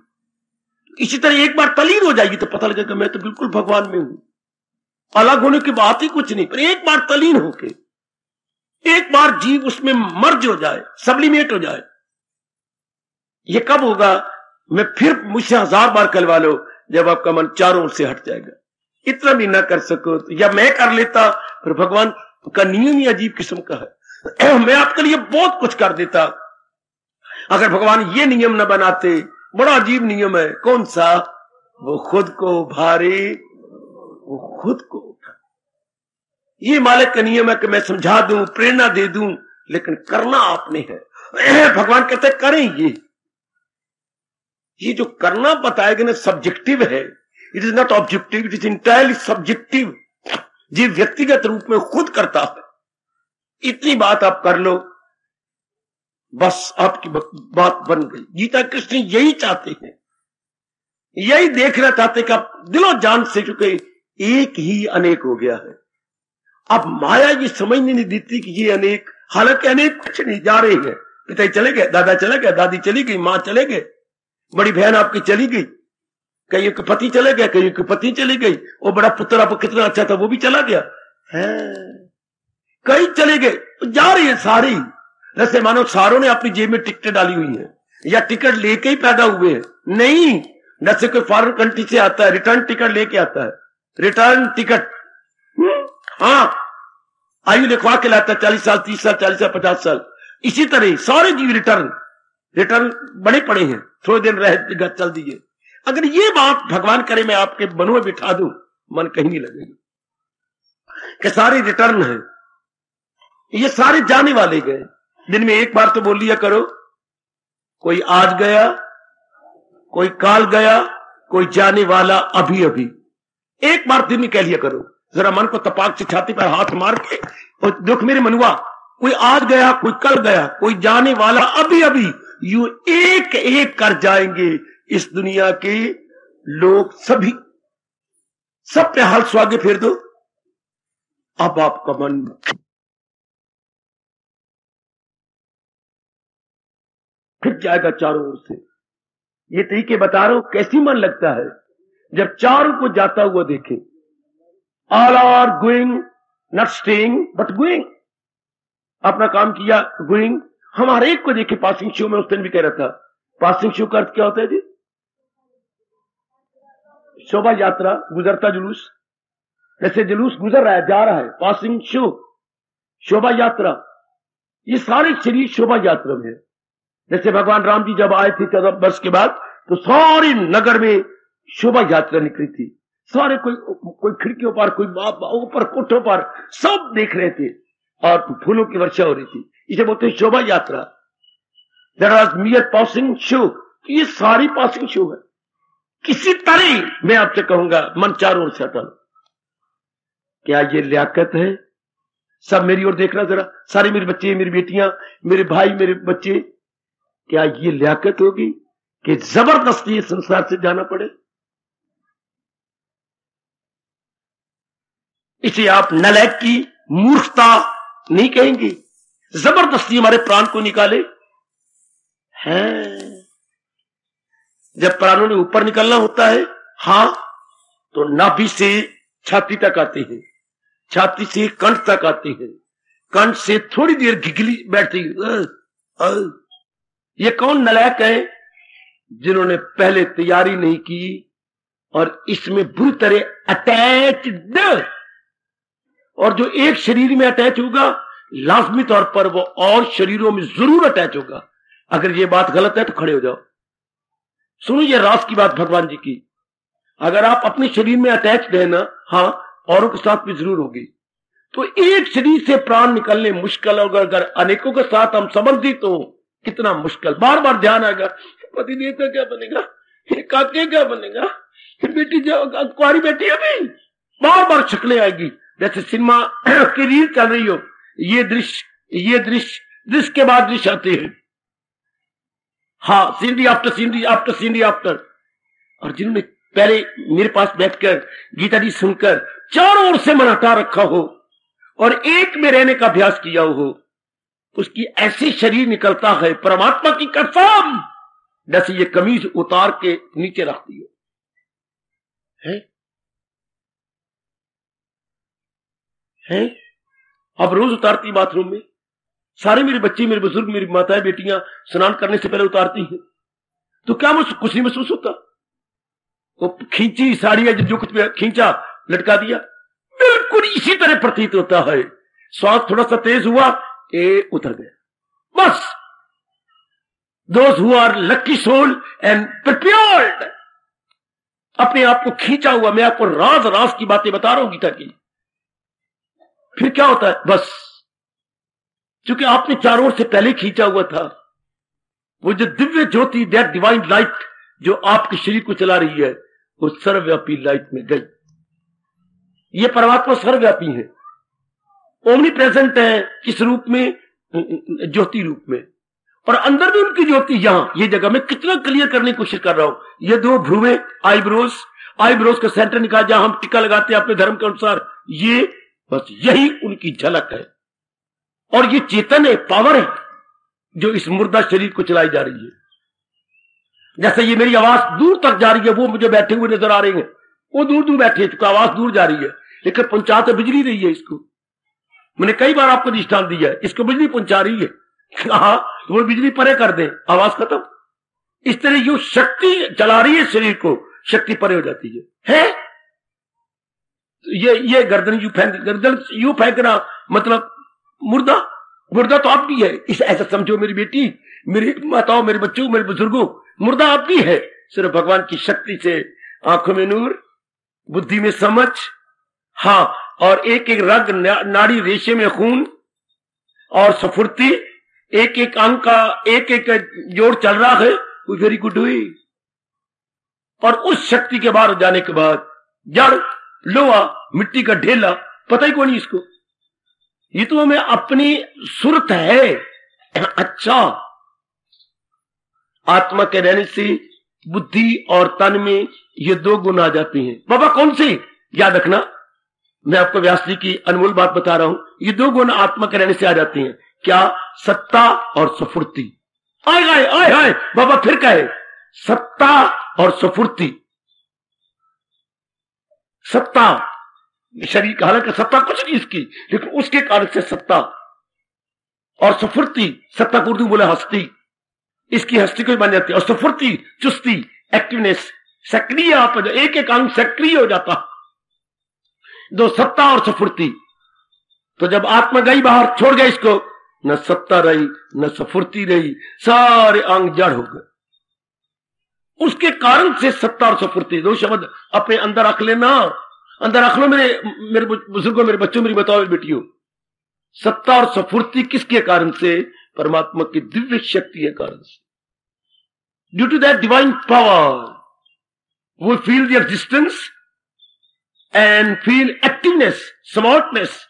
S1: इसी तरह एक बार तल्लीन हो जाएगी तो पता लगेगा मैं तो बिल्कुल भगवान में हूं, अलग होने की बात ही कुछ नहीं। पर एक बार तल्लीन होके, एक बार जीव उसमें मर्ज हो जाए, सब्लिमेट हो जाए, ये कब होगा? मैं फिर मुझसे 1000 बार कहलवा लो, जब आपका मन चारों ओर से हट जाएगा। इतना भी ना कर सको तो या मैं कर लेता, पर भगवान का नियम ही अजीब किस्म का है। मैं आपके लिए बहुत कुछ कर देता, अगर भगवान ये नियम न बनाते। बड़ा अजीब नियम है। कौन सा? वो खुद को भारे वो खुद को उठा। ये मालिक का नियम है कि मैं समझा दूं, प्रेरणा दे दूं, लेकिन करना आपने है। भगवान कहते हैं करें। ये जो करना बताएगा ना, सब्जेक्टिव है, it is not objective, it is entirely subjective. जी व्यक्तिगत रूप में खुद करता है। इतनी बात आप कर लो, बस आपकी बात बन गई। गीता कृष्ण यही चाहते हैं, यही देखना चाहते कि आप दिलो जान से चुके एक ही अनेक हो गया है। अब माया ये समझने नहीं देती कि ये अनेक, हालांकि अनेक कुछ नहीं, जा रहे हैं। पिता चले गए, दादा चले गए, दादी चली गई, मां चले गए, बड़ी बहन आपकी चली गई, कईयों के पति चले गए, कईयों की पत्नी चली गई, वो बड़ा पुत्र आपको कितना अच्छा था वो भी चला गया है, कई चले गए, जा रही है सारी। जैसे मानो सारों ने अपनी जेब में टिकट डाली हुई है, या टिकट लेके ही पैदा हुए हैं। नहीं, जैसे कोई फॉरेन कंट्री से आता है, रिटर्न टिकट लेके आता है, रिटर्न टिकट, हाँ, आयु लिखवा के लाता है, 40 साल, 30 साल, 40 साल, 50 साल। इसी तरह सारे जीव रिटर्न बड़े पड़े हैं, थोड़े दिन रह चल दीजिए। अगर ये बात भगवान करे मैं आपके मन में बिठा दूं, मन कहीं नहीं लगेगा कि सारे रिटर्न है, ये सारे जाने वाले गए। दिन में एक बार तो बोल लिया करो, कोई आज गया, कोई काल गया, कोई जाने वाला अभी अभी। एक बार दिन में कह लिया करो, जरा मन को तपाक से छाती पर हाथ मार के, और दुख मेरे मनुआ, कोई आज गया, कोई कल गया, कोई जाने वाला अभी अभी। यू एक एक कर जाएंगे इस दुनिया के लोग, सभी, सब पे हाल स्वागे फेर दो। अब आपका मन फिर जाएगा चारों ओर से। ये तरीके बता रहा हूं, कैसी मन लगता है जब चारों को जाता हुआ देखे। All are going, not staying but going. अपना काम किया, गोइंग। हमारे एक को देखे पासिंग शो में, उस दिन भी कह रहा था, पासिंग शो का अर्थ क्या होता है जी? शोभा यात्रा, गुजरता जुलूस। जैसे जुलूस गुजर रहा है, जा रहा है, पासिंग शो, शोभा यात्रा। ये सारे शरीर शोभा यात्रा में है। जैसे भगवान राम जी जब आए थे 14 वर्ष के बाद, तो सारे नगर में शोभा यात्रा निकली थी। सारे कोई खिड़कियों पर, कोई ऊपर कोठों पर, सब देख रहे थे और फूलों की वर्षा हो रही थी। इसे बोलते हैं शोभा यात्रा। There was mere passing show. ये सारी पासिंग शो है। किसी तरह मैं आपसे कहूंगा, मन चारों ओर से हटा लो। क्या ये लियाकत है? सब मेरी ओर देखना जरा, सारे मेरे बच्चे, मेरी बेटियां, मेरे भाई, मेरे बच्चे, क्या ये लियाकत होगी कि जबरदस्ती संसार से जाना पड़े? इसे आप नालायक की मूर्खता नहीं कहेंगे? जबरदस्ती हमारे प्राण को निकाले हैं। जब प्राणों ने ऊपर निकलना होता है, हाँ, तो नाभि से छाती तक आते हैं, छाती से कंठ तक आते हैं, कंठ से थोड़ी देर घिघली बैठती है। ये कौन नालायक है? जिन्होंने पहले तैयारी नहीं की और इसमें बुरी तरह अटैच्ड। और जो एक शरीर में अटैच होगा, लाजमी तौर पर वो और शरीरों में जरूर अटैच होगा। अगर ये बात गलत है तो खड़े हो जाओ, सुनो ये राज की बात भगवान जी की। अगर आप अपने शरीर में अटैच है ना, हाँ, औरों के साथ भी जरूर होगी। तो एक शरीर से प्राण निकलने मुश्किल होगा, अगर अनेकों के साथ हम संबंधित हो कितना मुश्किल। बार बार ध्यान आएगा, पति देव का क्या बनेगा, काके क्या बनेगा, बेटी कुआरी बेटी अभी, बार बार शक्लें आएगी। जैसे सिनेमा की रील चल रही हो, ये दृश्य के बाद दृश्य आते हैं। हाँ, scenery after scenery after scenery after. और जिन्होंने पहले मेरे पास बैठकर गीता जी सुनकर चारों ओर से मन हटा रखा हो और एक में रहने का अभ्यास किया हो, उसकी ऐसे शरीर निकलता है परमात्मा की कसम, जैसे ये कमीज उतार के नीचे रखती है। अब रोज उतारती बाथरूम में, सारे मेरे बच्चे, मेरे बुजुर्ग, मेरी माताएं बेटियां स्नान करने से पहले उतारती हैं। तो क्या मुझे कुछ नहीं महसूस होता? वो खींची साड़ी है, जो कुछ भी खींचा लटका दिया, बिल्कुल इसी तरह प्रतीत होता है। श्वास थोड़ा सा तेज हुआ, ए उतर गया, बस। Those who are lucky soul and prepared, अपने आप को खींचा हुआ। मैं आपको राज राज की बातें बता रहा हूं गीता की। फिर क्या होता है? बस, क्योंकि आपने चारों ओर से पहले खींचा हुआ था। वो जो दिव्य ज्योति, दैट डिवाइन लाइट जो आपके शरीर को चला रही है, वो सर्वव्यापी लाइट में गई। ये परमात्मा सर्वव्यापी है, ओमनी प्रेजेंट है। किस रूप में? ज्योति रूप में। और अंदर भी उनकी ज्योति, यहां ये जगह में कितना क्लियर करने की कोशिश कर रहा हूं। ये दो भ्रुवें, आईब्रोज का सेंटर निकाल, जहां हम टिक्का लगाते हैं अपने धर्म के अनुसार, ये बस यही उनकी झलक है। और ये चेतन है, पावर है, जो इस मुर्दा शरीर को चलाई जा रही है। जैसे ये मेरी आवाज दूर तक जा रही है, वो मुझे बैठे हुए नजर आ रहे हैं, वो दूर दूर बैठे, तो आवाज दूर जा रही है, लेकिन पहुंचा तो बिजली रही है इसको। मैंने कई बार आपको दृष्टांत दिया है, इसको बिजली पहुंचा रही है। हाँ, वो बिजली परे कर दे, आवाज खत्म। इस तरह जो शक्ति चला रही है शरीर को, शक्ति परे हो जाती है? ये गर्दन यू फेंकना मतलब मुर्दा तो आप भी है। इस ऐसा समझो मेरी बेटी, मेरी माताओं, मेरे बच्चों, मेरे बुजुर्गों, मुर्दा आप भी है। सिर्फ भगवान की शक्ति से आंखों में नूर, बुद्धि में समझ, हाँ, और एक एक रग नाड़ी रेशे में खून और स्फूर्ति, एक एक अंग का एक एक जोड़ चल रहा है, वो वेरी गुड हुई। और उस शक्ति के बाहर जाने के बाद जड़, लोहा, मिट्टी का ढेला, पता ही कौन नहीं इसको। ये तो हमें अपनी सुरत है। अच्छा, आत्मा के रहने से बुद्धि और तन में ये दो गुण आ जाते हैं। बाबा कौन से? याद रखना, मैं आपको व्यास जी की अनमोल बात बता रहा हूं। ये दो गुण आत्मा के रहने से आ जाते हैं। क्या? सत्ता और स्फूर्ति। आए बाबा फिर कहे, सत्ता और स्फूर्ति। सत्ता शरीर का, हालांकि सत्ता कुछ नहीं इसकी, लेकिन उसके कारण से सत्ता और स्फूर्ति। सत्ता को उर्दू बोला हस्ती, इसकी हस्ती को बन जाती है। और स्फूर्ति चुस्ती, एक्टिवनेस, सक्रिय, आप एक एक अंग सक्रिय हो जाता। दो, सत्ता और स्फूर्ति। तो जब आत्मा गई बाहर, छोड़ गया इसको, न सत्ता रही न स्फूर्ति रही, सारे अंग जड़ हो गए। उसके कारण से सत्ता और स्फूर्ति दो शब्द अपने अंदर रख लेना, अंदर रख लो मेरे बुजुर्गों, मेरे बच्चों, मेरी बताओ बेटियों। सत्ता और स्फूर्ति किसके कारण से? परमात्मा की दिव्य शक्ति के कारण से। Due to that divine power we feel the existence and feel activeness, smartness.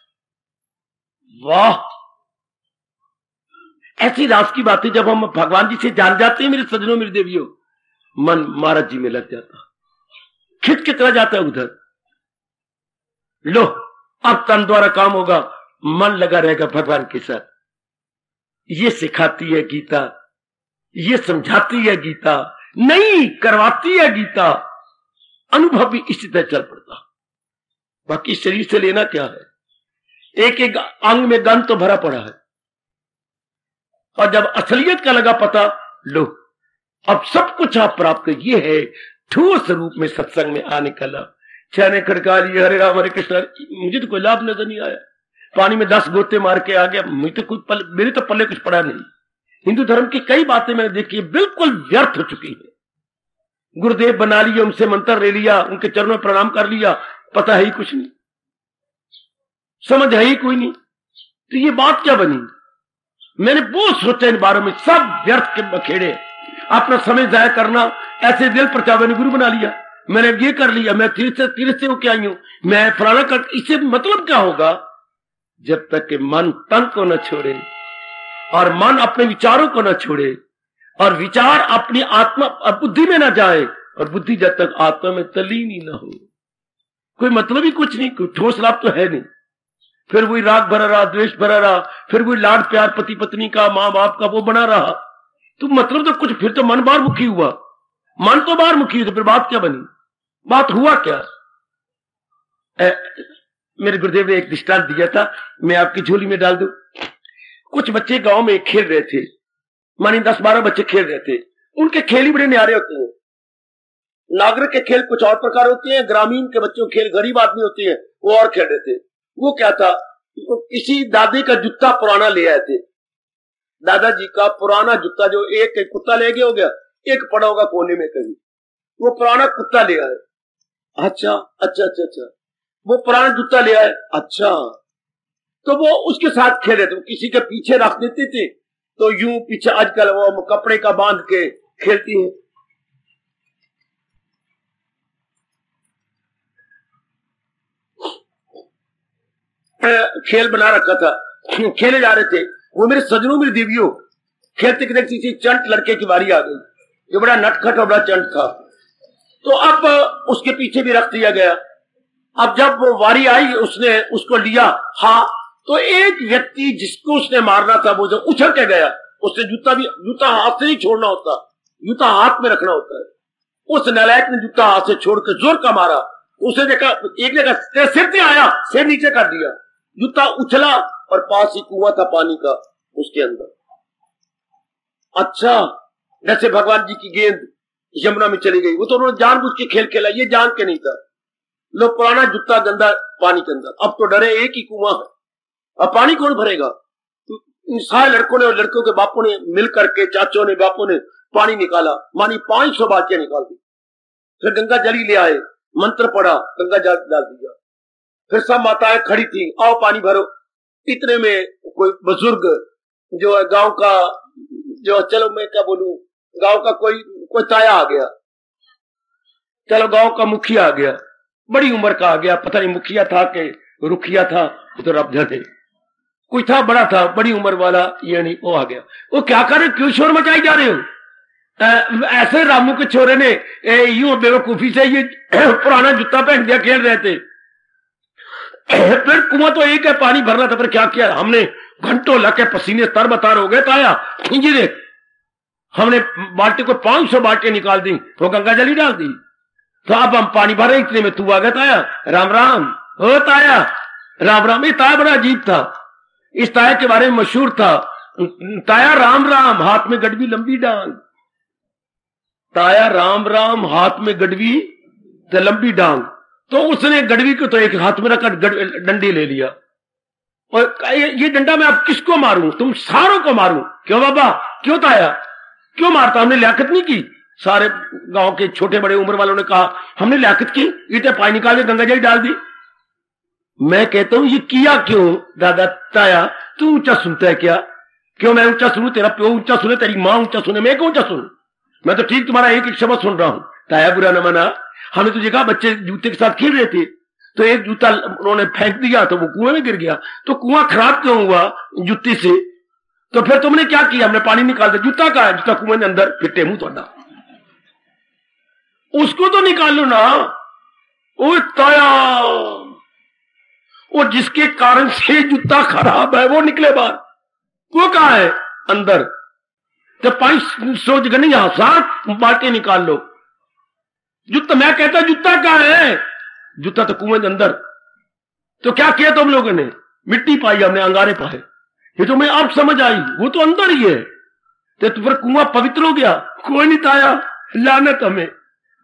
S1: वाह, ऐसी रास की बातें जब हम भगवान जी से जान जाते हैं मेरे सज्जनों, मेरी देवियों, मन महाराज जी में लग जाता, खिंच के चला जाता है उधर। लो, अब तन द्वारा काम होगा, मन लगा रहेगा भगवान के साथ। ये सिखाती है गीता, ये समझाती है गीता, नहीं करवाती है गीता। अनुभव भी इसी तरह चल पड़ता। बाकी शरीर से लेना क्या है? एक एक अंग में गंध तो भरा पड़ा है, और जब असलियत का लगा पता, लो अब सब कुछ आप प्राप्त। ये है ठोस रूप में सत्संग में आने का लाभ। छह खड़का लिए हरे राम हरे कृष्ण, मुझे तो कोई लाभ नजर नहीं आया। पानी में 10 गोते मार के आ गया, मुझे तो कुछ मेरे तो पल्ले कुछ पड़ा नहीं। हिंदू धर्म की कई बातें मैंने देखी बिल्कुल व्यर्थ हो चुकी है। गुरुदेव बना लिए, उनसे मंत्र ले लिया, उनके चरणों में प्रणाम कर लिया, पता है ही कुछ नहीं, समझ है ही कोई नहीं। तो ये बात क्या बनी? मैंने बहुत सोचा इन बारों में, सब व्यर्थ के बखेड़े। अपना समय जाया करना, ऐसे दिल प्रचार ने गुरु बना लिया, मैंने ये कर लिया, मैं तीर्थ से होके आई हूं, मैं फलाना कर। इससे मतलब क्या होगा? जब तक कि मन तन को न छोड़े और मन अपने विचारों को न छोड़े और विचार अपनी आत्मा बुद्धि में न जाए और बुद्धि जब तक आत्मा में तलीन ही न हो, कोई मतलब ही कुछ नहीं, कोई ठोस लाभ तो है नहीं। फिर वही राग भरा रहा, द्वेष भरा रहा, फिर वही लाड प्यार पति पत्नी का, मां बाप का, वो बना रहा। तो मतलब तो कुछ, फिर तो मन बाहर मुखी हुआ, मन तो बाहर मुखी हुआ, तो फिर बात क्या बनी? बात हुआ क्या? मेरे गुरुदेव ने एक दृष्टांत दिया था, मैं आपकी झोली में डाल दूं। कुछ बच्चे गांव में खेल रहे थे, मानी 10-12 बच्चे खेल रहे थे। उनके खेल ही बड़े न्यारे होते हैं। नागरिक के खेल कुछ और प्रकार होते हैं, ग्रामीण के बच्चों के खेल, गरीब आदमी होते हैं, वो और खेल रहे थे। वो क्या था, वो किसी दादी का जूता पुराना ले आए थे। दादाजी का पुराना जूता, जो एक कुत्ता ले गया हो गया, एक पड़ा होगा कोने में कहीं, वो पुराना कुत्ता ले आए। अच्छा अच्छा अच्छा अच्छा, वो पुराना जूता ले आए। अच्छा, तो वो उसके साथ खेले थे, किसी के पीछे रख देते थे, तो यूं पीछे आजकल वो कपड़े का बांध के खेलती है। खेल बना रखा था, खेले जा रहे थे। वो मेरे सजनों, मेरी देवियों, खेलते खेलते किसी चंट लड़के की बारी आ गई, जो बड़ा नटखट और बड़ा चंट था। तो अब उसके पीछे भी रख दिया गया। अब जब वो वारी आई, उसने उसको लिया, हाँ, तो एक व्यक्ति जिसको उसने मारना था, वो जो उछल के गया, उसने जूता हाथ से नहीं छोड़ना होता, जूता हाथ में रखना होता है। उस नालायक ने जूता हाथ से छोड़ के जोर का मारा। उसने देखा, एक ने कहा सिर पे आया, सिर नीचे कर दिया, जूता उछला और पास ही कुआं था पानी का, उसके अंदर। अच्छा, जैसे भगवान जी की गेंद यमुना में चली गई। वो तो उन्होंने जानबूझ के खेल खेला, ये जान के नहीं था। लोग पुराना जूता गंदा पानी के अंदर, अब तो डरे, एक ही कुआं है, अब पानी कौन भरेगा? तो इन सारे लड़कों ने और लड़कों के बापों ने मिल करके, चाचों ने, बापों ने पानी निकाला, मानी 500 बाल्टियां निकाल दी। फिर गंगा जली ले आए, मंत्र पड़ा, गंगा जल डाल दिया। फिर सब माताएं खड़ी थी, आओ पानी भरो। इतने में कोई बुजुर्ग जो है गांव का, जो, चलो मैं क्या बोलूं, गांव का कोई ताया आ गया, चलो गांव का मुखिया आ गया, बड़ी उम्र का आ गया, पता नहीं मुखिया था कि रुखिया था, तो रब थे, कोई था, बड़ा था, बड़ी उम्र वाला, ये नहीं, वो आ गया। वो क्या कर रहे, क्यों शोर मचाई जा रहे हो? ऐसे रामू के छोरे ने यूं बेवकूफी से ये पुराना जूता पहन दिया, खेल रहे थे। फिर कुआं तो एक है, पानी भरना था, फिर क्या किया हमने, घंटों लगे, पसीने तरबतर हो गए। ताया ये देख, हमने बाल्टी को 500 बाल्टियां निकाल दी, वो गंगा जली डाल दी। तो अब हम पानी भरे, इतने में तू आ गया। ताया राम राम, हो ताया राम राम। ये ताया बड़ा अजीब था, इस ताया के बारे में मशहूर था, ताया राम राम, हाथ में गड़वी लंबी डांग। ताया राम राम, हाथ में गड़वी तो लंबी डांग। तो उसने गड़वी को तो एक हाथ में रखकर डंडी ले लिया, और ये डंडा मैं अब किसको मारूं? तुम सारों को मारूं। क्यों बाबा, क्यों ताया, क्यों मारता? हमने लियाकत नहीं की। सारे गांव के छोटे बड़े उम्र वालों ने कहा हमने लियाकत की, ईंटें पानी निकाल के गंगा जल डाल दी। मैं कहता हूं ये किया क्यों दादा? ताया तू ऊंचा सुनता है क्या? क्यों मैं ऊंचा सुनूं? तेरा प्यो ऊंचा सुने, तेरी मां ऊंचा सुने, मैं क्यों ऊंचा सुनूं? मैं तो ठीक तुम्हारा एक एक शब्द सुन रहा हूं। ताया बुरा न माना, हमने तुझे कहा बच्चे जूते के साथ खेल रहे थे, तो एक जूता उन्होंने फेंक दिया तो वो कुएं में गिर गया। तो कुआं खराब क्यों हुआ जूते से? तो फिर तुमने क्या किया? हमने पानी निकाल दिया। जूता कहा है? जूता कुएं के अंदर, फिटे मुंह थोड़ा, उसको तो निकाल लो ना। ओ ताया, और जिसके कारण से जूता खराब है वो निकले बाहर। वो कहाँ है? अंदर। तो 500 जगह नहीं, 1000 बाल्टी निकाल लो जूता। मैं कहता जूता कहाँ है? जूता तो कुएं के अंदर। तो क्या किया तुम लोगों ने? मिट्टी पाई हमने, अंगारे पाए। ये तो मैं अब समझ आई, वो तो अंदर ही है। तो फिर कुआं पवित्र हो गया? कोई नहीं ताया, लानत हमें,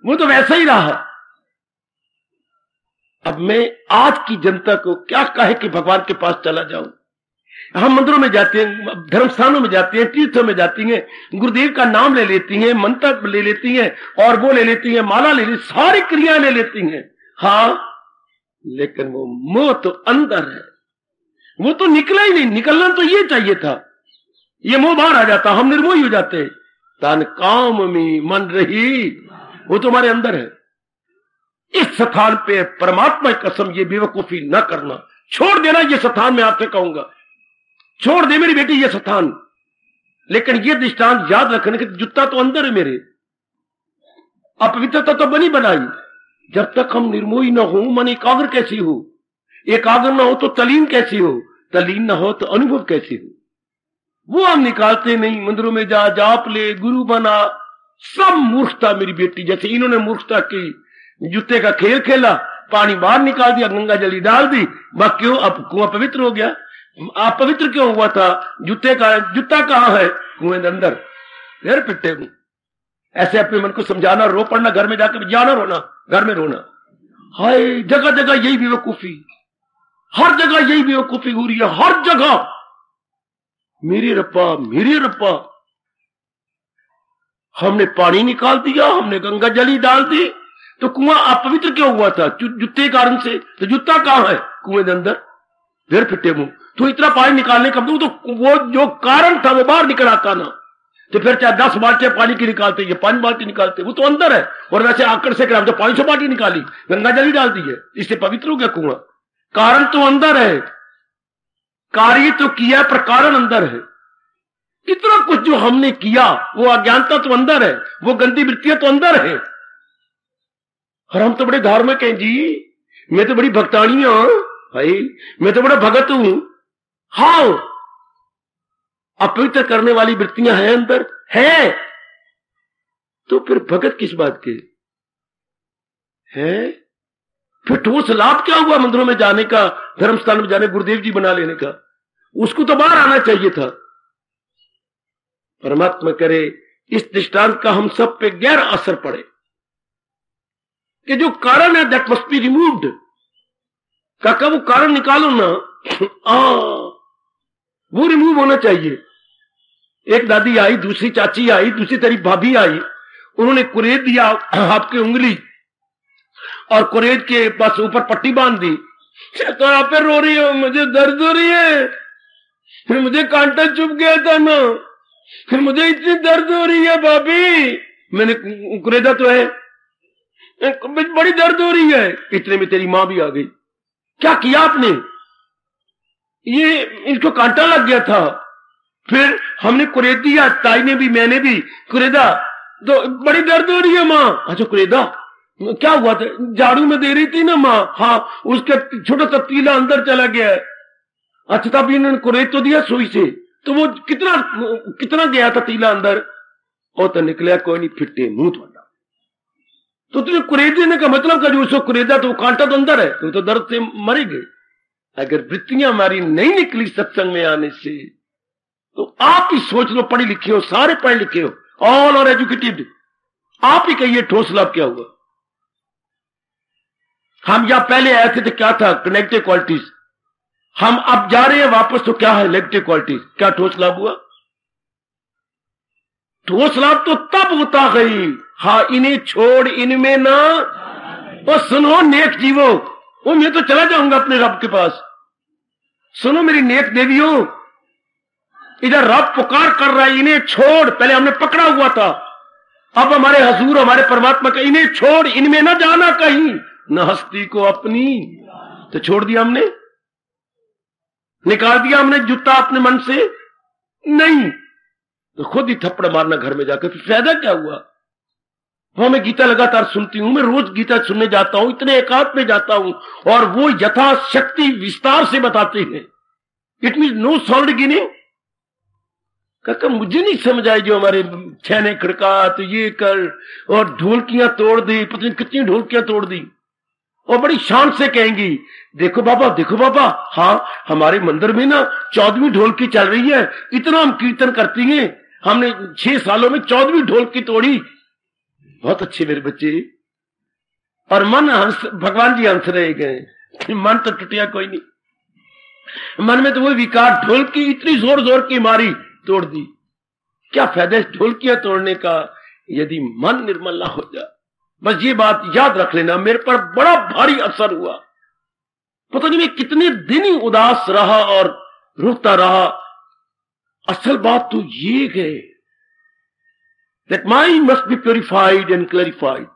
S1: वो तो वैसा ही रहा। अब मैं आज की जनता को क्या कहे कि भगवान के पास चला जाऊं? हम मंदिरों में जाते हैं, धर्म स्थानों में जाते हैं, तीर्थों में जाती हैं, गुरुदेव का नाम ले लेती हैं, मंत्र ले लेती हैं, और वो ले लेती हैं, माला ले लेती, सारी क्रियाएं ले लेती हैं। हाँ, लेकिन वो मोह तो अंदर है, वो तो निकला ही नहीं। निकलना तो ये चाहिए था, ये मोह बाहर आ जाता, हम निर्मोही हो जाते। तन काम में मन रही, वो तुम्हारे अंदर है। इस स्थान पे परमात्मा की कसम, ये बेवकूफी न करना, छोड़ देना ये स्थान। मैं आपसे कहूंगा छोड़ दे मेरी बेटी ये स्थान। लेकिन ये दृष्टांत याद रखने के, जूता तो अंदर है मेरे, अपवित्रता तो बनी बनाई। जब तक हम निर्मोही न हो, मन एकाग्र कैसी हो? एकाग्र न हो तो तलीन कैसी हो? तलीन न हो तो अनुभव कैसी हो? वो हम निकालते नहीं। मंदिरों में जा, जाप ले, गुरु बना, सब मूर्खता मेरी बेटी। जैसे इन्होंने मूर्खता की, जूते का खेल खेला, पानी बाहर निकाल दिया, गंगा जली डाल दी, बस क्यों? अब कुआं पवित्र हो गया। आप पवित्र क्यों हुआ था? जूते का, जूता कहां है? कुएं के अंदर। फिर पिट्टे हूं। ऐसे अपने मन को समझाना, रो पड़ना, घर में जाकर जाना, रोना, घर में रोना। हाय, जगह जगह यही बेवकूफी, हर जगह यही बेवकूफी हो रही है, हर जगह। मेरे रब्बा, मेरे रब्बा, हमने पानी निकाल दिया, हमने गंगा जली डाल दी, तो कुआं अपवित्र क्यों हुआ था? जूते कारण से। तो जूता कहां है? कुएं के अंदर। फिर फिटे मुंह, तो इतना पानी निकालने कब दू? तो वो जो कारण था वो बाहर निकल आता ना। तो फिर चाहे 10 बाल्टियां पानी की निकालते, ये 5 बाल्टी निकालते, वो तो अंदर है। और वैसे आकड़ से तो 500 बाल्टी निकाली, गंगा जली डाल दी है, इससे पवित्र हो गया कुआं। कारण तो अंदर है, कार्य तो किया पर कारण अंदर है। इतना कुछ जो हमने किया, वो अज्ञानता तो अंदर है, वो गंदी वृत्तियां तो अंदर है। और हम तो बड़े धार्मिक हैं जी, मैं तो बड़ी भक्तानी हूं भाई, मैं तो बड़ा भगत हूं। हाँ, अपवित्र करने वाली वृत्तियां हैं अंदर है, तो फिर भगत किस बात के है? फिर ठोस लाभ क्या हुआ मंदिरों में जाने का, धर्म स्थान में जाने, गुरुदेव जी बना लेने का? उसको तो बाहर आना चाहिए था। परमात्मा करे इस दृष्टांत का हम सब पे गहरा असर पड़े कि जो कारण है दैट मस्ट बी रिमूव्ड। काका वो कारण निकालो ना, वो रिमूव होना चाहिए। एक दादी आई, दूसरी चाची आई, दूसरी तेरी भाभी आई, उन्होंने कुरेद दिया आपकी उंगली, और कुरेद के पास ऊपर पट्टी बांध दी। तो आप रो रही हो, मुझे दर्द हो रही है, फिर मुझे कांटा चुभ गया था ना, फिर मुझे इतनी दर्द हो रही है भाभी। मैंने कुरेदा तो है, बड़ी दर्द हो रही है। इतने में तेरी मां भी आ गई। क्या किया आपने? ये इनको कांटा लग गया था। फिर हमने कुरेद दिया, ताई ने भी, मैंने भी कुरेदा, तो बड़ी दर्द हो रही है मां। अच्छा कुरेदा, क्या हुआ था? झाड़ू में दे रही थी ना मां। हाँ, उसका छोटा सा तीला अंदर चला गया है। अच्छा, तब इन्होंने कुरेद तो दिया सुई से, तो वो कितना गया था तीला अंदर? और तो निकला कोई नहीं, फिट्टे मुंह वाला। तो तुझे कुरेद देने का मतलब का, जो उसको कुरेदा तो वो कांटा तो अंदर है, तो दर्द से मरेंगे। अगर वृत्तियां हमारी नहीं निकली सत्संग में आने से, तो आप ही सोच लो, पढ़े लिखे हो, सारे पढ़े लिखे हो, ऑल और एजुकेटेड, आप ही कहिए ठोस लाभ क्या हुआ? हम यहां पहले आए थे तो क्या था? Negative qualities. हम अब जा रहे हैं वापस, तो क्या है? Negative qualities. क्या ठोस लाभ हुआ? ठोस लाभ तो तब होता गई, हाँ, इन्हें छोड़ इनमें ना। और सुनो नेक जीवो, वो मैं तो चला जाऊंगा अपने रब के पास। सुनो मेरी नेक देवियों, इधर रब पुकार कर रहा है, इन्हें छोड़। पहले हमने पकड़ा हुआ था, अब हमारे हजूर, हमारे परमात्मा का, इन्हें छोड़, इनमें ना जाना कहीं, न हस्ती को अपनी। तो छोड़ दिया हमने, निकाल दिया हमने जूता अपने मन से? नहीं, तो खुद ही थप्पड़ मारना घर में जाकर, फिर फायदा क्या हुआ? वहां मैं गीता लगातार सुनती हूं, मैं रोज गीता सुनने जाता हूं, इतने एकांत में जाता हूं, और वो यथाशक्ति विस्तार से बताते हैं। It mean no solid ginning. काका मुझे नहीं समझ आई जो हमारे छैने खड़का तो ये कर, और ढोलकियां तोड़ दी, पता नहीं कितनी ढोलकियां तोड़ दी, और बड़ी शान से कहेंगी देखो बाबा, हाँ हमारे मंदिर में ना 14वीं ढोलकी चल रही है, इतना हम कीर्तन करती हैं, हमने 6 सालों में 14वीं ढोलकी तोड़ी। बहुत अच्छे मेरे बच्चे। और मन हंस, भगवान जी हंस रहे गए, मन तो टूटिया कोई नहीं। मन में तो वो विकार, ढोलकी इतनी जोर जोर की मारी, तोड़ दी। क्या फायदा इस ढोलकियां तोड़ने का यदि मन निर्मल ना हो जाए। बस ये बात याद रख लेना, मेरे पर बड़ा भारी असर हुआ। पता नहीं मैं कितने दिन ही उदास रहा और रुकता रहा। असल बात तो ये है that mind must be purified and clarified।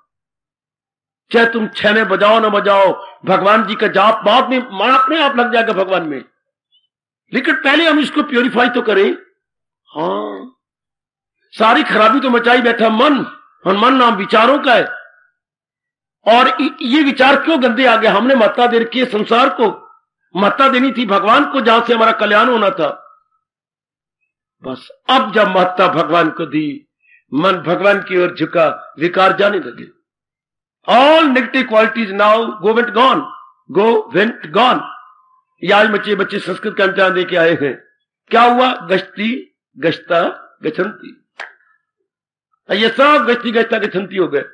S1: चाहे तुम छैने बजाओ ना बजाओ, भगवान जी का जाप बाद में अपने आप लग जाएगा भगवान में, लेकिन पहले हम इसको प्योरीफाई तो करें। हाँ, सारी खराबी तो मचाई बैठा मन, और मन नाम विचारों का है। और ये विचार क्यों गंदे आ गए? हमने महत्ता दे रखी है संसार को, महत्ता देनी थी भगवान को, जहां से हमारा कल्याण होना था। बस अब जब महत्ता भगवान को दी, मन भगवान की ओर झुका, विकार जाने लगे। All negative qualities now go went gone. ये आज बच्चे संस्कृत का इम्तिहान दे के आए हैं। क्या हुआ? गश्ती गश्ता गच्छन्ति। ये सब गश्ती गश्ता गच्छन्ति हो गए।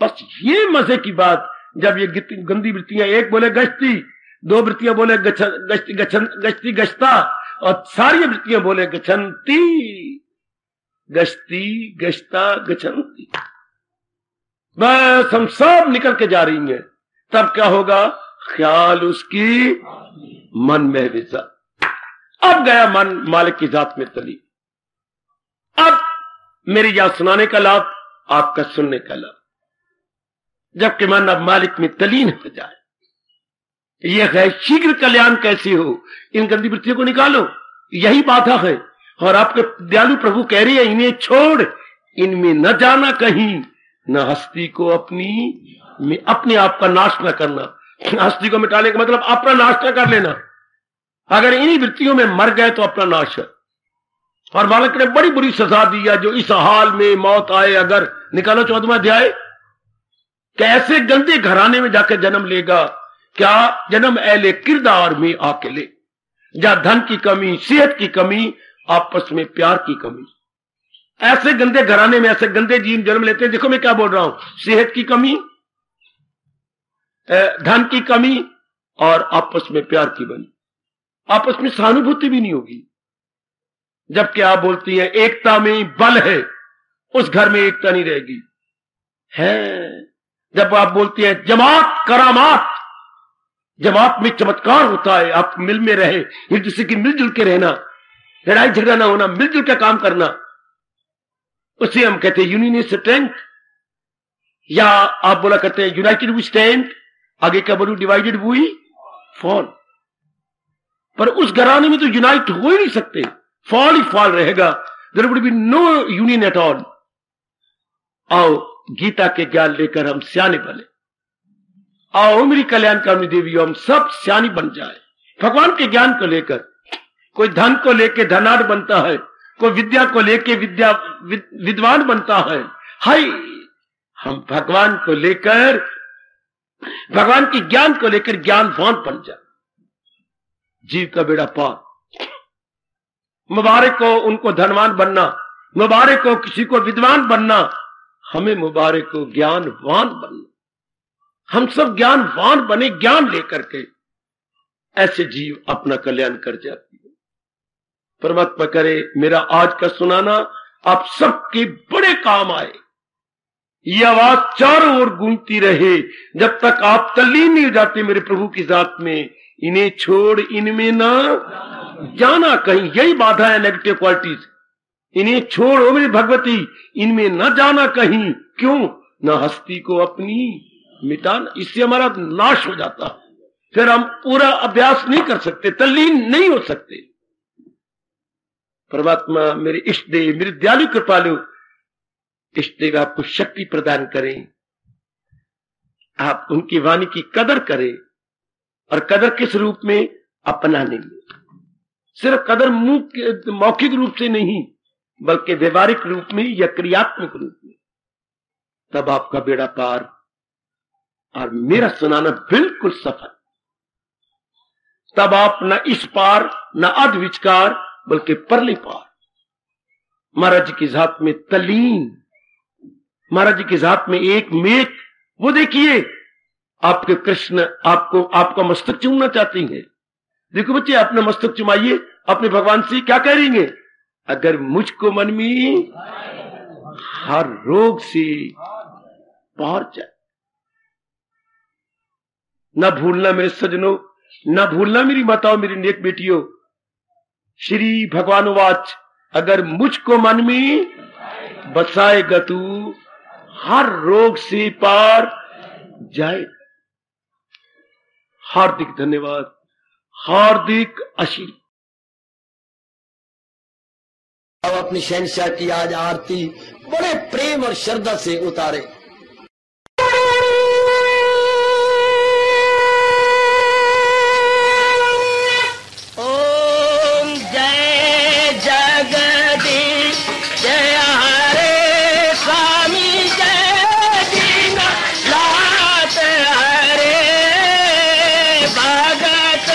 S1: बस ये मजे की बात, जब ये गंदी वृत्तियां, एक बोले गश्ती, 2 वृत्तियां बोले गश्ती गश्ता, और सारी वृत्तियां बोले गच्छन्ति, गश्ती गश्ता गच्छन्ति। बस हम सब निकल के जा रही हैं। तब क्या होगा? ख्याल उसकी मन में विसा। अब गया मन मालिक की जात में तली। अब मेरी याद सुनाने का लाभ, आपका सुनने का लाभ, जबकि मन अब मालिक में तलीन हो जाए। यह है शीघ्र कल्याण कैसे हो, इन गंदी वृत्तियों को निकालो, यही बाधा है। और आपके दयालु प्रभु कह रही है, इन्हें छोड़, इनमें न जाना कहीं, न हस्ती को अपने आप का नाश न करना। हस्ती को मिटाने का मतलब अपना नाश न कर लेना। अगर इन्हीं वृत्तियों में मर गए तो अपना नाश है। और मालिक ने बड़ी बुरी सजा दी है, जो इस हाल में मौत आए अगर। निकालो 14वां अध्याय। कैसे गंदे घराने में जाकर जन्म लेगा? क्या जन्म ऐले किरदार में आके ले, जहां धन की कमी, सेहत की कमी, आपस में प्यार की कमी। ऐसे गंदे घराने में ऐसे गंदे जीन जन्म लेते हैं। देखो मैं क्या बोल रहा हूं, सेहत की कमी, धन की कमी, और आपस में प्यार की बनी। आपस में सहानुभूति भी नहीं होगी। जबकि आप बोलती हैं एकता में बल है, उस घर में एकता नहीं रहेगी। है जब आप बोलती हैं जमात करामात, जमात में चमत्कार होता है, आप मिल में रहे, एक दूसरे की मिलजुल के रहना, लड़ाई झगड़ा ना होना, मिलजुल का काम करना, उसे हम कहते हैं यूनियन स्ट्रेंथ। या आप बोला करते हैं यूनाइटेड वी स्टैंड, आगे क्या बोलूं, डिवाइडेड वी फॉल। पर उस घराने में तो यूनाइट हो ही नहीं सकते, फॉल ही फॉल रहेगा। There would be no union at all. आओ गीता के ज्ञान लेकर हम सियाने बने। आओ मेरी कल्याणकामी देवी, हम सब सियानी बन जाए भगवान के ज्ञान को लेकर। कोई धन को लेकर धनाढ़ बनता है, कोई विद्या को लेकर विद्वान बनता है। हाय, हम भगवान को लेकर, भगवान के ज्ञान को लेकर ज्ञानवान बन जाए, जीव का बेड़ा पार। मुबारक हो उनको धनवान बनना, मुबारक हो किसी को विद्वान बनना, हमें मुबारक हो ज्ञानवान बनना। हम सब ज्ञानवान बने, ज्ञान लेकर के। ऐसे जीव अपना कल्याण कर जाती है। परमात्मा करे मेरा आज का सुनाना आप सबके बड़े काम आए। ये आवाज चारों ओर गूंजती रहे जब तक आप तल्लीन नहीं हो जाते मेरे प्रभु की जात में। इन्हें छोड़ इनमें ना जाना कहीं, यही बाधा है नेगेटिव क्वालिटीज। इन्हें छोड़ो मेरी भगवती, इनमें न जाना कहीं। क्यों? न हस्ती को अपनी मिटाना, इससे हमारा नाश हो जाता। फिर हम पूरा अभ्यास नहीं कर सकते, तल्लीन नहीं हो सकते। परमात्मा मेरे इष्ट देव, मेरे दयालु कृपालु, इष्टदेव आपको शक्ति प्रदान करें, आप उनकी वाणी की कदर करें, और कदर किस रूप में? अपनाने में। सिर्फ कदर मौखिक रूप से नहीं, बल्कि व्यवहारिक रूप में या क्रियात्मक रूप में। तब आपका बेड़ा पार और मेरा सुनाना बिल्कुल सफल। तब आप न इस पार न अध विचकार बल्कि परले पार महाराज जी की जात में तलीन, महाराज जी की जात में एक मेक। वो देखिए, आपके कृष्ण आपका मस्तक चूमना चाहती हैं। देखो बच्चे, अपना मस्तक चुमाइए अपने भगवान से। क्या कह रही हैं? अगर मुझको मन में हर रोग से पार जाए। न भूलना मेरे सजनों, न भूलना मेरी माताओं, मेरी नेक बेटियों। श्री भगवान वाच, अगर मुझको मन में बसाएगा तू, हर रोग से पार जाए। हार्दिक धन्यवाद, हार्दिक आशीर्वाद। अब अपनी शहंशाह की आज आरती बड़े प्रेम और श्रद्धा से उतारे।
S2: ओम जय जगदीश जय हरे स्वामी जय दीना लात हरे भगत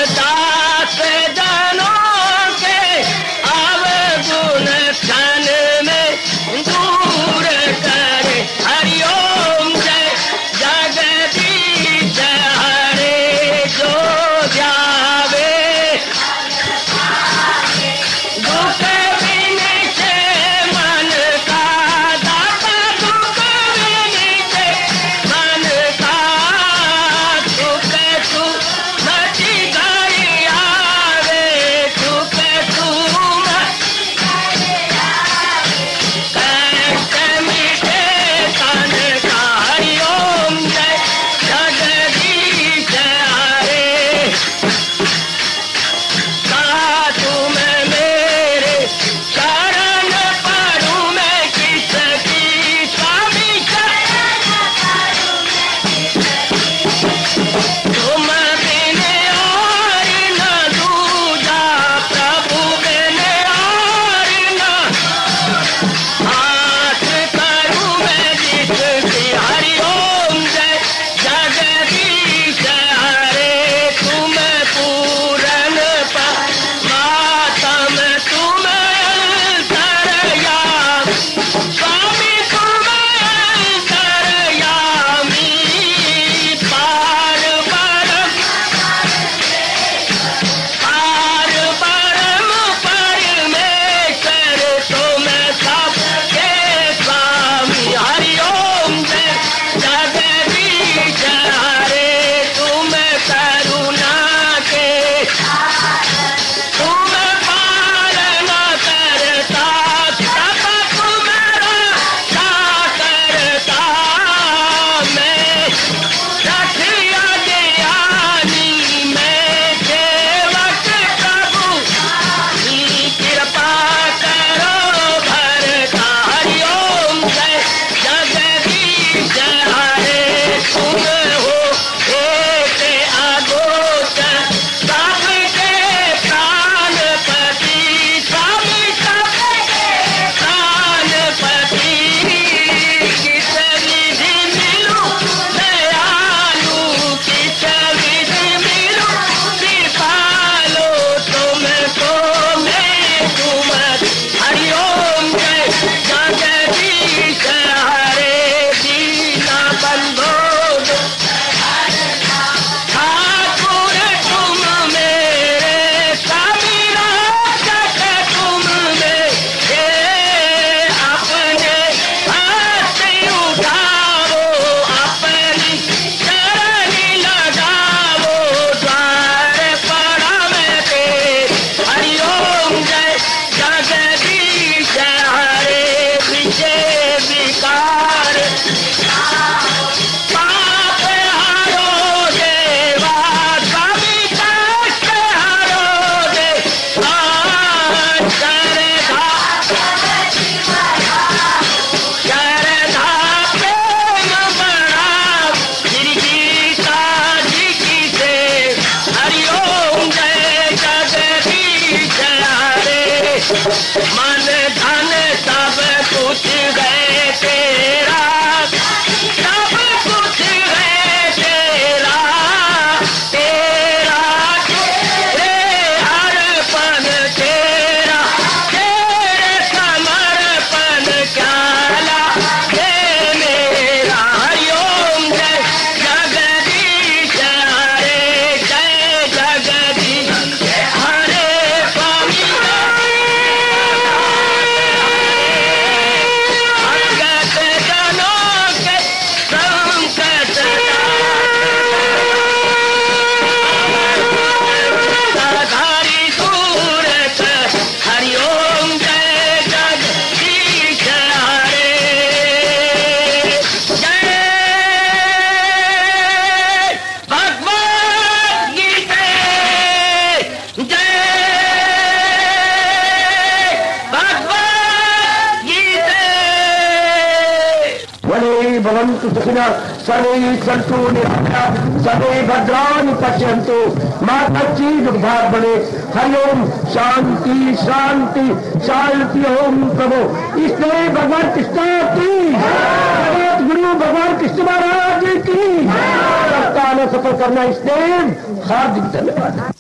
S2: दास जनों के अवगुण
S1: भवन्तु सुखिनः, सर्वे सन्तु निरामयाः, सर्वे भद्राणि पश्यन्तु, मा कश्चित् दुर्भाग् भवेत्। हरि ओम। शांति शांति शांति। ओम प्रभु। इसलिए भगवान कृष्ण की, जगत गुरु भगवान कृष्ण महाराज की सप्ताह में सफल करना, इसलिए हार्दिक धन्यवाद।